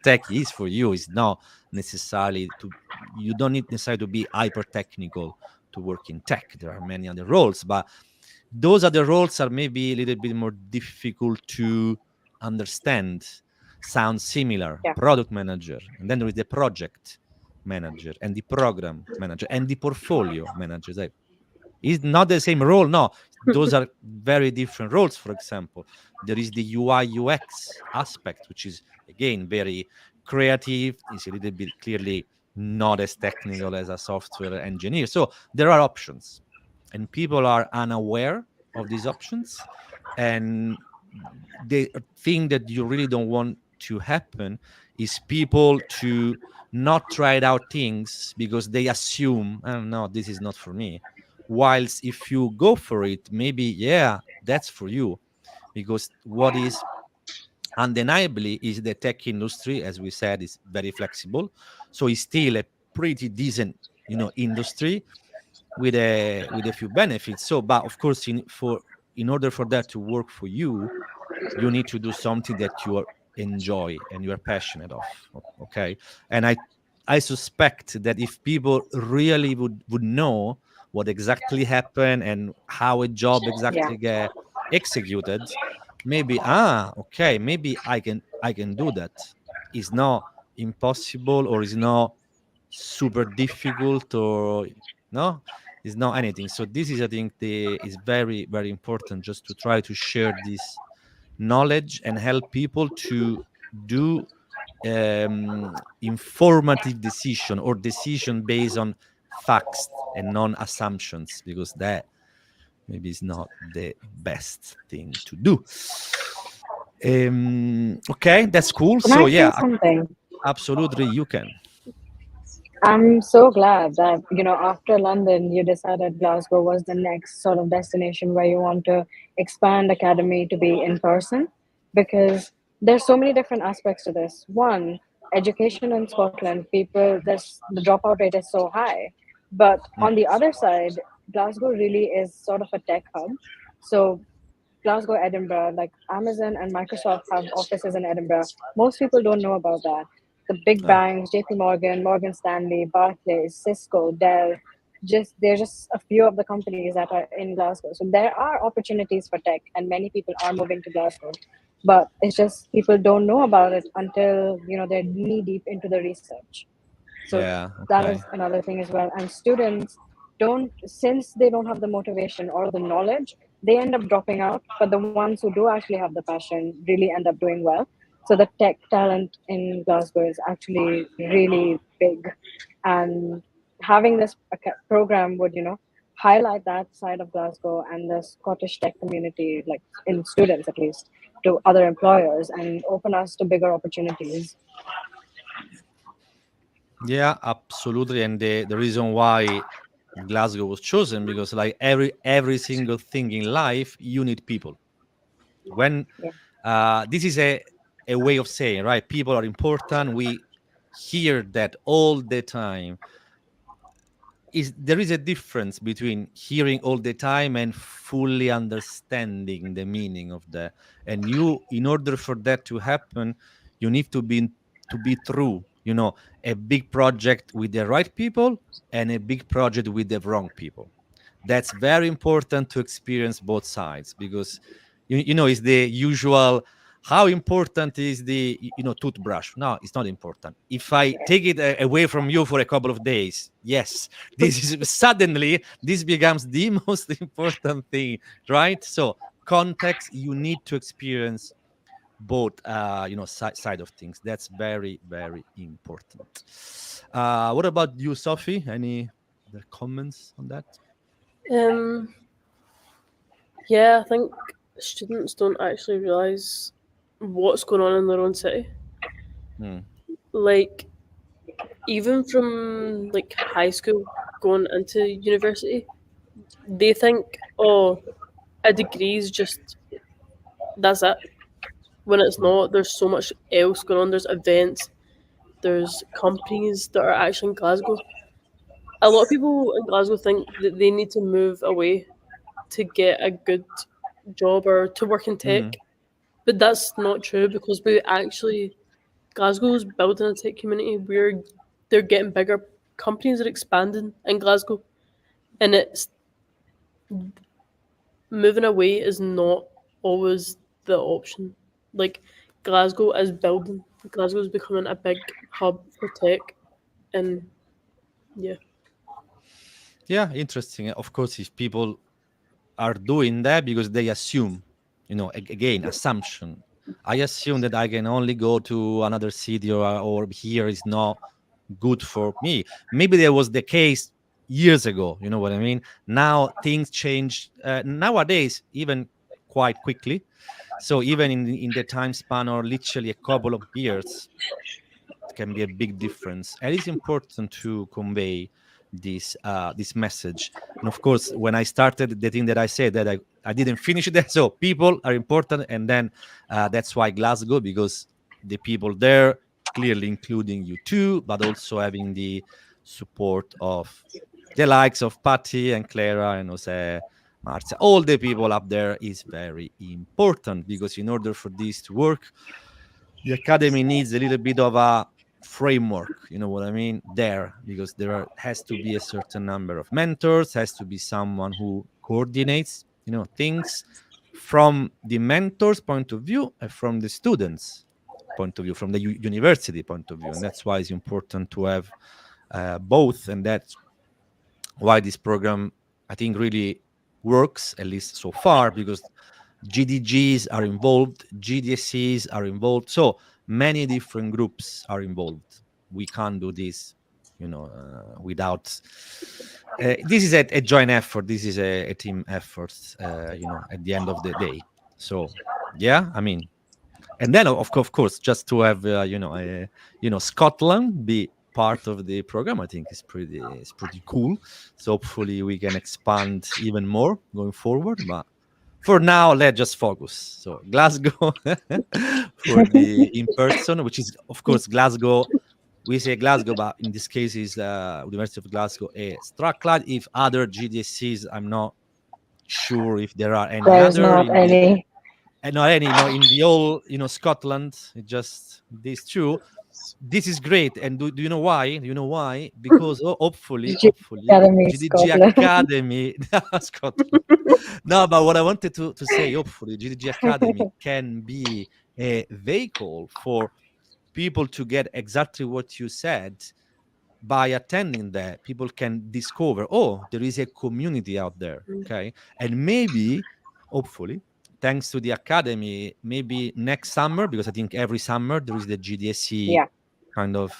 Speaker 1: tech is for you. It's not necessarily to, you don't need necessarily to be hyper technical to work in tech. There are many other roles, but those other roles are maybe a little bit more difficult to understand. Sound similar:
Speaker 2: Yeah.
Speaker 1: product manager, and then there is the project manager and the program manager and the portfolio manager. It's not the same role. No, those are very different roles. For example, there is the UI UX aspect, which is again very creative. It's a little bit clearly not as technical as a software engineer. So there are options, and people are unaware of these options, and the thing that you really don't want to happen is people to not try out things because they assume, I don't know, this is not for me. Whilst if you go for it, maybe, yeah, that's for you. Because what is undeniably is the tech industry, as we said, is very flexible. So it's still a pretty decent, industry with a few benefits. So, but of course, in order for that to work for you, you need to do something that you enjoy and you are passionate of. Okay, and I suspect that if people really would know what exactly happened and how a job
Speaker 2: Yeah.
Speaker 1: exactly get executed, maybe okay, maybe I can do that. It's not impossible, or it's not super difficult, or no, it's not anything. So this is, I think, is very, very important, just to try to share this knowledge and help people to do informative decision, or decision based on facts and non-assumptions, because that maybe is not the best thing to do. Okay, that's cool.
Speaker 2: Can
Speaker 1: So
Speaker 2: I say
Speaker 1: yeah,
Speaker 2: something?
Speaker 1: absolutely, you can.
Speaker 2: I'm so glad that, after London, you decided Glasgow was the next sort of destination where you want to expand academy to be in person, because there's so many different aspects to this. One, education in Scotland, the dropout rate is so high. But
Speaker 1: Mm,
Speaker 2: on the other side, Glasgow really is sort of a tech hub. So Glasgow, Edinburgh, like Amazon and Microsoft have offices in Edinburgh. Most people don't know about that. The big
Speaker 1: ah,
Speaker 2: banks, JP Morgan, Morgan Stanley, Barclays, Cisco, Dell, they're just a few of the companies that are in Glasgow. So there are opportunities for tech, and many people are moving to Glasgow. But it's just people don't know about it until they're knee deep into the research. So
Speaker 1: yeah,
Speaker 2: that is
Speaker 1: okay.
Speaker 2: another thing as well. And students don't, since they don't have the motivation or the knowledge, they end up dropping out. But the ones who do actually have the passion really end up doing well. So the tech talent in Glasgow is actually really big. And having this program would, highlight that side of Glasgow and the Scottish tech community, like in students at least, to other employers and open us to bigger opportunities.
Speaker 1: Yeah, absolutely. And the reason why Glasgow was chosen, because like every single thing in life, you need people. When
Speaker 2: Yeah.
Speaker 1: this is a way of saying, right? People are important. We hear that all the time. There is a difference between hearing all the time and fully understanding the meaning of that. And you, in order for that to happen, you need to be through, a big project with the right people and a big project with the wrong people. That's very important to experience both sides, because it's the usual, how important is the toothbrush? No, it's not important. If I take it away from you for a couple of days, yes, this is suddenly this becomes the most important thing, right? So context, you need to experience both side of things. That's very, very important. What about you, Sophie? Any other comments on that?
Speaker 3: Um, yeah, I think students don't actually realise what's going on in their own city.
Speaker 1: Hmm.
Speaker 3: Like, even from like high school going into university, they think, oh, a degree is just that's it. When it's
Speaker 1: Hmm.
Speaker 3: not, there's so much else going on. There's events, there's companies that are actually in Glasgow. A lot of people in Glasgow think that they need to move away to get a good job or to work in
Speaker 1: Hmm.
Speaker 3: tech. But that's not true because we actually Glasgow's building a tech community where they're getting bigger. Companies are expanding in Glasgow, and it's moving away is not always the option. Like Glasgow is building. Glasgow is becoming a big hub for tech, and Yeah.
Speaker 1: Yeah, interesting. Of course, if people are doing that because they assume, again, assumption. I assume that I can only go to another city, or here is not good for me. Maybe that was the case years ago. You know what I mean? Now things change nowadays, even quite quickly. So even in the time span or literally a couple of years, can be a big difference, and it's important to convey this message. And of course, when I started, the thing that I said, that I didn't finish that. So people are important, and then that's why Glasgow, because the people there, clearly including you too, but also having the support of the likes of Patty and Clara and Jose, Marcia, all the people up there, is very important, because in order for this to work, the academy needs a little bit of a framework, you know what I mean, there, because has to be a certain number of mentors, has to be someone who coordinates, things from the mentor's point of view and from the students point of view, from the university point of view. And that's why it's important to have both. And that's why this program, I think, really works, at least so far, because GDGs are involved, GDSCs are involved. So many different groups are involved. We can't do this, without. This is a joint effort. This is a team effort. At the end of the day. So yeah, I mean, and then of course, just to have Scotland be part of the program, I think is pretty cool. So hopefully we can expand even more going forward. But for now, let's just focus. So Glasgow for the in person, which is of course Glasgow. We say Glasgow, but in this case is University of Glasgow, Strathclyde. If other GDSCs, I'm not sure if there are any
Speaker 2: There's
Speaker 1: other
Speaker 2: not
Speaker 1: in the
Speaker 2: any.
Speaker 1: not any, in the whole, Scotland. It's just these two. This is great. And do you know why? Do you know why? Because
Speaker 2: G
Speaker 1: hopefully,
Speaker 2: Academy
Speaker 1: GDG
Speaker 2: Scotland.
Speaker 1: Academy, Scotland. No, but what I wanted to say, hopefully, GDG Academy can be a vehicle for people to get exactly what you said. By attending that, people can discover, oh, there is a community out there.
Speaker 3: Mm.
Speaker 1: Okay. And maybe, hopefully, thanks to the academy, maybe next summer, because I think every summer there is the GDSC
Speaker 2: Yeah,
Speaker 1: kind of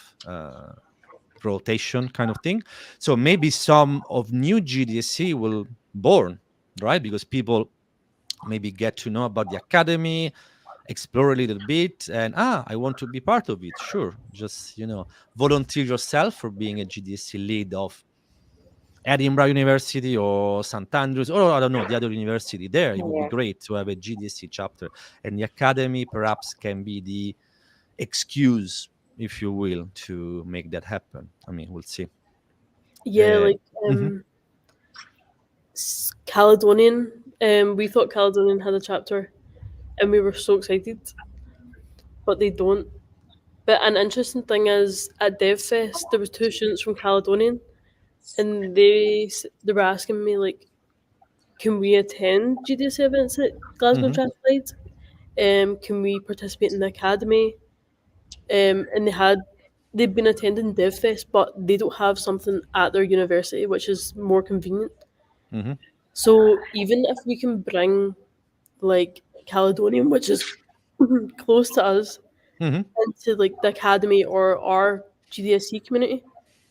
Speaker 1: rotation kind of thing. So maybe some of new GDSC will born, right? Because people maybe get to know about the academy, explore a little bit, and I want to be part of it. Sure, just volunteer yourself for being a GDSC lead of Edinburgh University or St Andrews, or I don't know, the other university there. It would be
Speaker 2: yeah.
Speaker 1: great to have a GDSC chapter, and the academy perhaps can be the excuse, if you will, to make that happen. I mean, we'll see.
Speaker 3: Yeah, like
Speaker 1: Mhm,
Speaker 3: Caledonian. We thought Caledonian had a chapter, and we were so excited, but they don't. But an interesting thing is, at DevFest, there was two students from Caledonian, and they were asking me like, can we attend GDC events at Glasgow and
Speaker 1: mhm.
Speaker 3: Strathclyde? Can we participate in the academy? And they've been attending DevFest, but they don't have something at their university, which is more convenient.
Speaker 1: Mm-hmm.
Speaker 3: So even if we can bring like Caledonian, which is close to us,
Speaker 1: Mm-hmm.
Speaker 3: into like the academy or our GDSC community,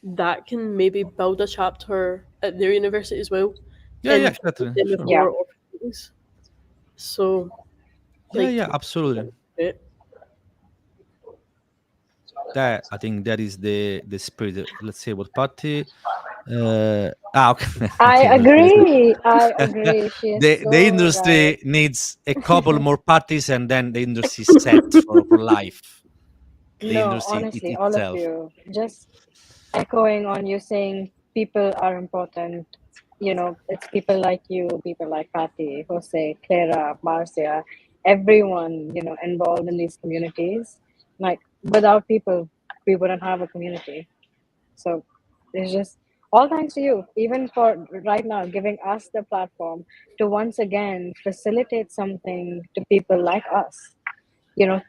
Speaker 3: that can maybe build a chapter at their university as well,
Speaker 1: Yeah, yeah,
Speaker 3: and provide
Speaker 1: exactly.
Speaker 3: them with
Speaker 1: Sure.
Speaker 2: Yeah.
Speaker 3: more opportunities. So,
Speaker 1: Yeah,
Speaker 3: like,
Speaker 1: yeah, absolutely.
Speaker 3: yeah,
Speaker 1: That, I think, that is the spirit. Let's say what party. Okay.
Speaker 2: I
Speaker 1: Okay, no, seriously.
Speaker 2: agree. I agree. She is
Speaker 1: The
Speaker 2: so right.
Speaker 1: industry needs a couple more parties, and then the industry is set for life. The
Speaker 2: No,
Speaker 1: industry
Speaker 2: honestly, all of
Speaker 1: itself.
Speaker 2: you. Just echoing on you saying people are important. It's people like you, people like Patty, Jose, Clara, Marcia, everyone, involved in these communities. Like, without people, we wouldn't have a community. So it's just all thanks to you, even for right now, giving us the platform to once again facilitate something to people like us.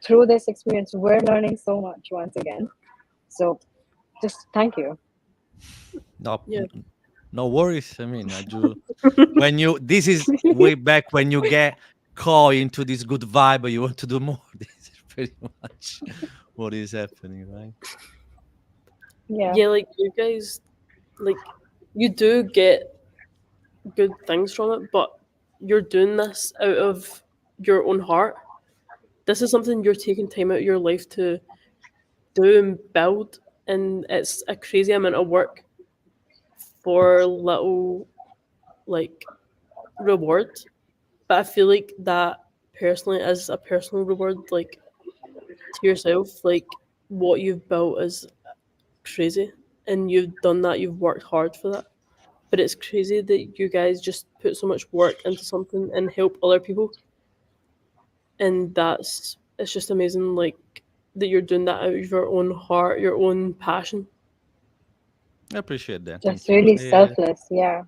Speaker 2: Through this experience, we're learning so much once again. So just thank you.
Speaker 1: No,
Speaker 3: Yeah.
Speaker 1: no worries. I mean, I do. When you, this is way back when you get caught into this good vibe, but you want to do more. This is pretty much what is happening, right?
Speaker 2: Yeah.
Speaker 3: Yeah, like you guys, like you do get good things from it, but you're doing this out of your own heart. This is something you're taking time out of your life to do and build, and it's a crazy amount of work for little like reward. But I feel like that personally is a personal reward, like to yourself. Like what you've built is crazy, and you've done that. You've worked hard for that. But it's crazy that you guys just put so much work into something and help other people, and that's it's just amazing. Like that you're doing that out of your own heart, your own passion.
Speaker 1: I appreciate that.
Speaker 2: Just
Speaker 1: Thank you.
Speaker 2: really
Speaker 1: Yeah.
Speaker 2: selfless. Yeah.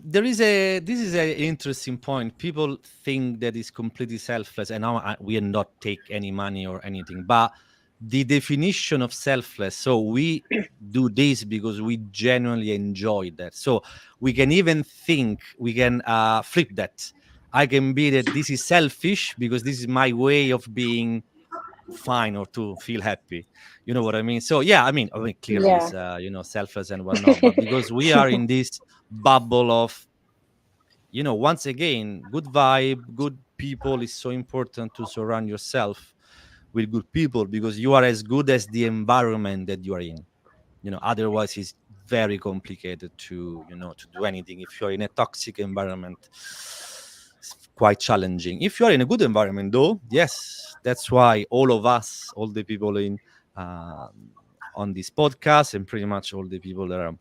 Speaker 1: There is a, this is an interesting point. People think that it's completely selfless, and now we are not take any money or anything. But the definition of selfless, so we do this because we genuinely enjoy that. So we can even think, we can flip that. I can be that this is selfish because this is my way of being fine or to feel happy. You know what I mean? So yeah, I mean clearly
Speaker 2: Yeah.
Speaker 1: it's selfless and whatnot, but because we are in this bubble of, once again, good vibe, good people is so important to surround yourself with good people because you are as good as the environment that you are in. Otherwise it's very complicated to, to do anything. If you're in a toxic environment, it's quite challenging. If you're in a good environment, though, yes, that's why all of us, all the people in uh, on this podcast, and pretty much all the people that are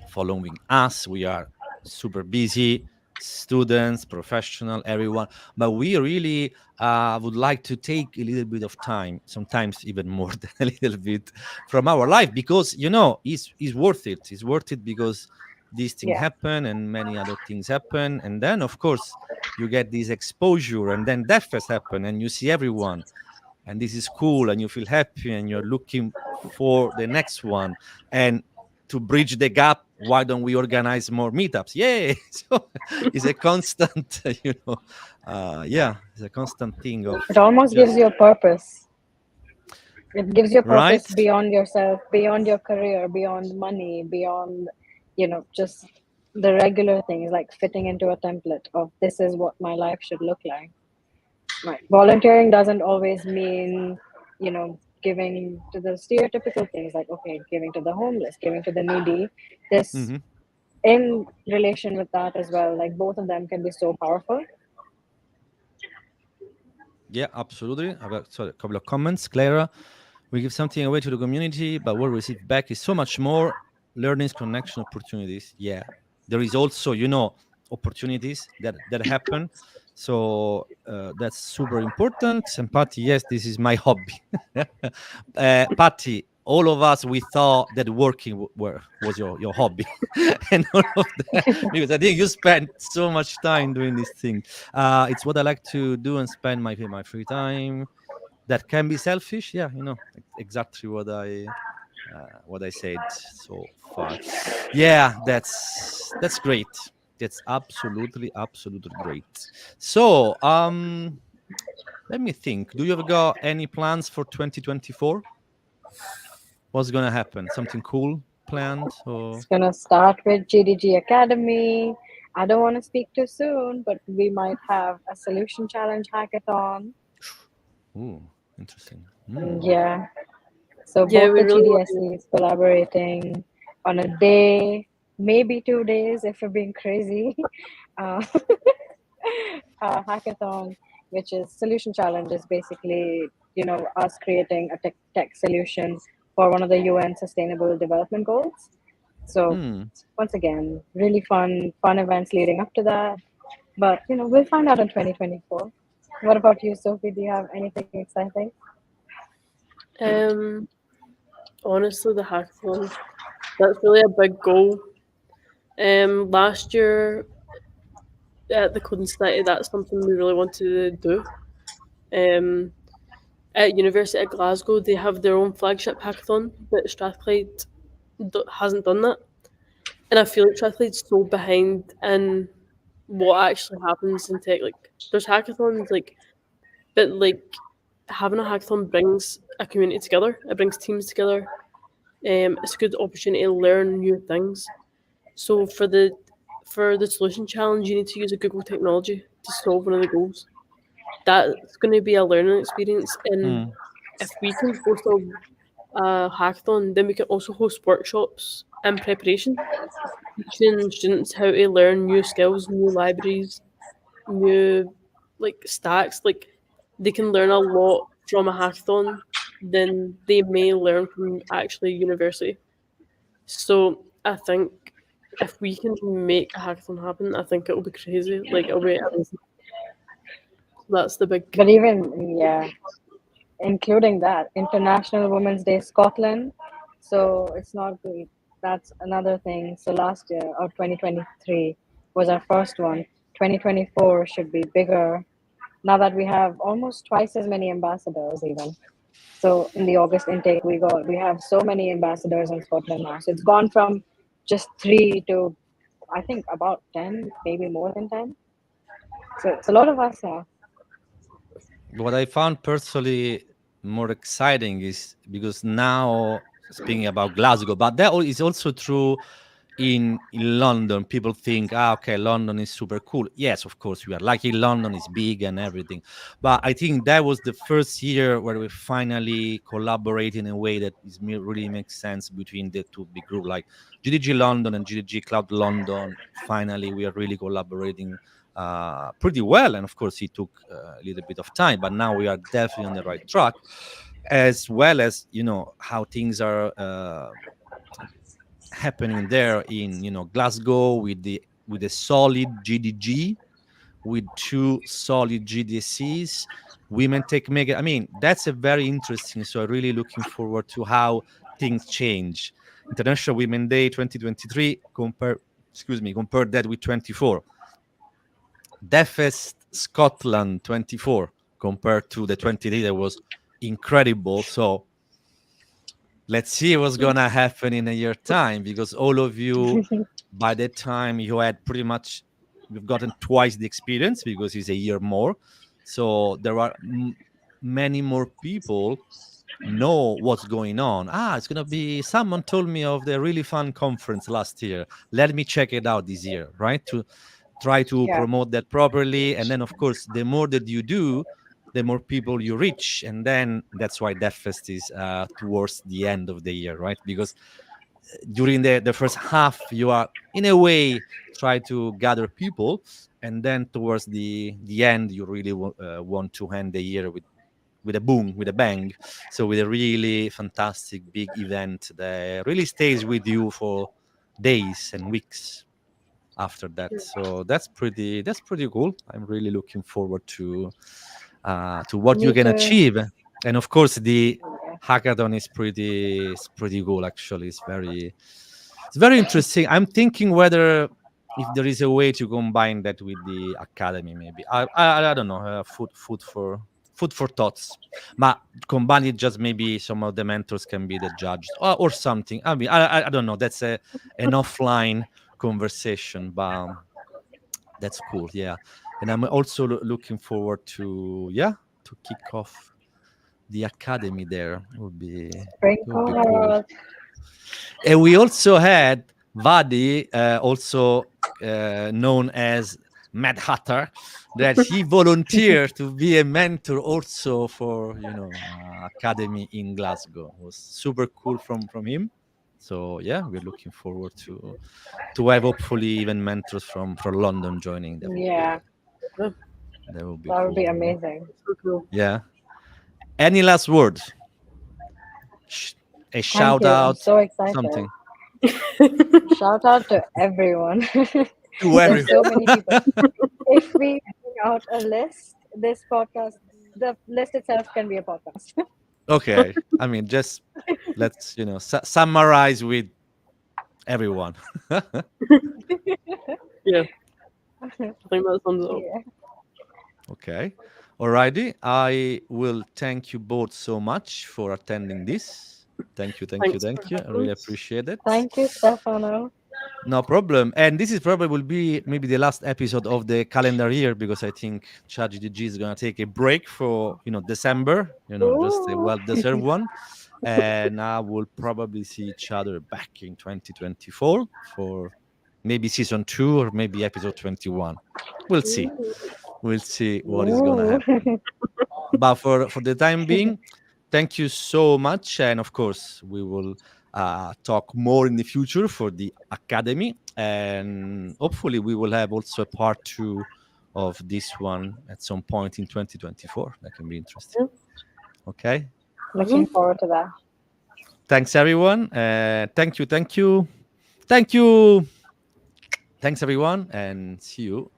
Speaker 1: following us, we are super busy, students, professional, everyone, but we really would like to take a little bit of time, sometimes even more than a little bit, from our life, because it's worth it. It's worth it because these things
Speaker 2: Yeah.
Speaker 1: happen and many other things happen, and then of course you get this exposure, and then death has happened and you see everyone, and this is cool, and you feel happy, and you're looking for the next one. And to bridge the gap, why don't we organize more meetups? Yay! So it's a constant, yeah, it's a constant thing of
Speaker 2: It almost gives
Speaker 1: just
Speaker 2: you a purpose. It gives you a
Speaker 1: right.
Speaker 2: purpose beyond yourself, beyond your career, beyond money, beyond, just the regular things like fitting into a template of this is what my life should look like. Right. Volunteering doesn't always mean, giving to the stereotypical things like, okay, giving to the homeless, giving to the needy. This,
Speaker 1: Mhm.
Speaker 2: in relation with that as well, like both of them can be so powerful.
Speaker 1: Yeah, absolutely. I've got a couple of comments. Clara, we give something away to the community, but what we receive back is so much more: learnings, connection, opportunities. Yeah, there is also, opportunities that happen. So that's super important. And Patty, yes, this is my hobby. Patty, all of us, we thought that working was your hobby, and all of that, because I think you spent so much time doing this thing. It's what I like to do and spend my free time. That can be selfish, yeah, exactly what I said so far. Yeah, that's great. That's absolutely great. So let me think, do you have got any plans for 2024? What's gonna happen? Something cool planned,
Speaker 2: It's
Speaker 1: or
Speaker 2: going to start with GDG Academy. I don't want to speak too soon, but we might have a solution challenge hackathon.
Speaker 1: ooh, interesting.
Speaker 2: Yeah. So
Speaker 3: Yeah,
Speaker 2: both
Speaker 3: we
Speaker 2: the
Speaker 3: really want to.
Speaker 2: GDSCs collaborating on a day, maybe 2 days if we're being crazy. Uh, hackathon, which is solution challenge, is basically us creating a tech solution for one of the UN Sustainable Development Goals. So
Speaker 1: Hmm.
Speaker 2: once again, really fun events leading up to that. But we'll find out in 2024. What about you, Sophie? Do you have anything exciting?
Speaker 3: Um, Honestly, the hackathon, that's really a big goal. Last year at the Coding Society, that's something we really wanted to do. Um, At University of Glasgow, they have their own flagship hackathon, but Strathclyde hasn't done that. And I feel like Strathclyde's so behind in what actually happens in tech. Like, there's hackathons, like, but like having a hackathon brings a community together. It brings teams together. It's a good opportunity to learn new things. So for the solution challenge, you need to use a Google technology to solve one of the goals. That's going to be a learning experience, and
Speaker 1: Mm.
Speaker 3: if we can host a hackathon, then we can also host workshops in preparation, teaching students how to learn new skills, new libraries, new like stacks. Like they can learn a lot from a hackathon than they may learn from actually university. So I think if we can make a hackathon happen, I think it'll be crazy. Like it'll be amazing. That's the big
Speaker 2: But even, yeah, including that, International Women's Day Scotland. So it's not good. That's another thing. So last year, or 2023, was our first one. 2024 should be bigger. Now that we have almost twice as many ambassadors, even. So in the August intake, we have so many ambassadors in Scotland now. So it's gone from just three to, I think, about 10, maybe more than 10. So it's a lot of us now.
Speaker 1: What I found personally more exciting is because now speaking about Glasgow, but that is also true in London. People think, okay, London is super cool. Yes, of course we are lucky. London is big and everything, but I think that was the first year where we finally collaborate in a way that really makes sense between the two big groups, like GDG London and GDG Cloud London. Finally, we are really collaborating pretty well, and of course it took a little bit of time, but now we are definitely on the right track, as well as how things are happening there in Glasgow with a solid GDG, with two solid GDSCs, women tech mega. I mean, that's a very interesting. So I'm really looking forward to how things change. International Women Day 2023 compare that with 24. Deafest Scotland 24 compared to the 23 that was incredible. So let's see what's gonna happen in a year time, because all of you, by that time, you had pretty much, you've gotten twice the experience because it's a year more. So there are many more people know what's going on. It's gonna be, someone told me of the really fun conference last year, let me check it out this year, right? To try to
Speaker 2: Yeah.
Speaker 1: promote that properly. And then of course the more that you do, the more people you reach. And then that's why DevFest is towards the end of the year, right? Because during the first half you are in a way try to gather people, and then towards the end you really want to end the year with a boom, with a bang. So with a really fantastic big event that really stays with you for days and weeks after that. So that's pretty cool. I'm really looking forward to what you
Speaker 2: Me
Speaker 1: can
Speaker 2: too.
Speaker 1: achieve. And of course the
Speaker 2: Yeah.
Speaker 1: hackathon is pretty cool. Actually, it's very interesting. I'm thinking whether if there is a way to combine that with the academy, maybe. I don't know. Food for thoughts. But combine it, just maybe some of the mentors can be the judges, or something. I mean, I don't know. That's an offline conversation, but that's cool. Yeah, and I'm also looking forward to kick off the academy there. It would be cool.
Speaker 2: Sprinkle.
Speaker 1: And we also had Vadi, also known as Mad Hatter, that he volunteered to be a mentor also for academy in Glasgow. It was super cool from him. So yeah, we're looking forward to have hopefully even mentors from London joining. That would
Speaker 2: Yeah,
Speaker 1: be
Speaker 3: yeah,
Speaker 1: that would be
Speaker 2: that would be
Speaker 1: cool.
Speaker 2: amazing.
Speaker 3: so cool.
Speaker 1: Yeah. Any last words? Sh- a
Speaker 2: Thank
Speaker 1: shout
Speaker 2: you. I'm
Speaker 1: out,
Speaker 2: so excited.
Speaker 1: something
Speaker 2: Shout out to everyone.
Speaker 1: to
Speaker 2: There's
Speaker 1: everyone.
Speaker 2: so many people. If we bring out a list, this podcast, the list itself can be a podcast.
Speaker 1: Okay. I mean, just let's summarize with everyone.
Speaker 3: Yeah, I think that sums it up.
Speaker 2: Yeah.
Speaker 1: Okay. Alrighty, I will thank you both so much for attending this. Thank you, thank you,
Speaker 3: Thanks for
Speaker 1: thank you. I
Speaker 3: having
Speaker 1: really
Speaker 3: us.
Speaker 1: appreciate it.
Speaker 2: Thank you, Stefano.
Speaker 1: No problem. And this is probably will be maybe the last episode of the calendar year because I think ChatGDG is gonna take a break for December. Just a
Speaker 2: Ooh.
Speaker 1: well-deserved one. And I will probably see each other back in 2024 for maybe season 2 or maybe episode 21. We'll see.
Speaker 3: Ooh.
Speaker 1: We'll see what is gonna
Speaker 2: Ooh.
Speaker 1: happen. But for the time being, thank you so much, and of course, we will talk more in the future for the academy, and hopefully, we will have also a part 2 of this one at some point in 2024. That can be interesting.
Speaker 3: Yeah.
Speaker 1: Okay.
Speaker 2: Looking
Speaker 3: Mhm.
Speaker 2: forward to that.
Speaker 1: Thanks, everyone. Thank you, thank you, thank you. Thanks, everyone, and see you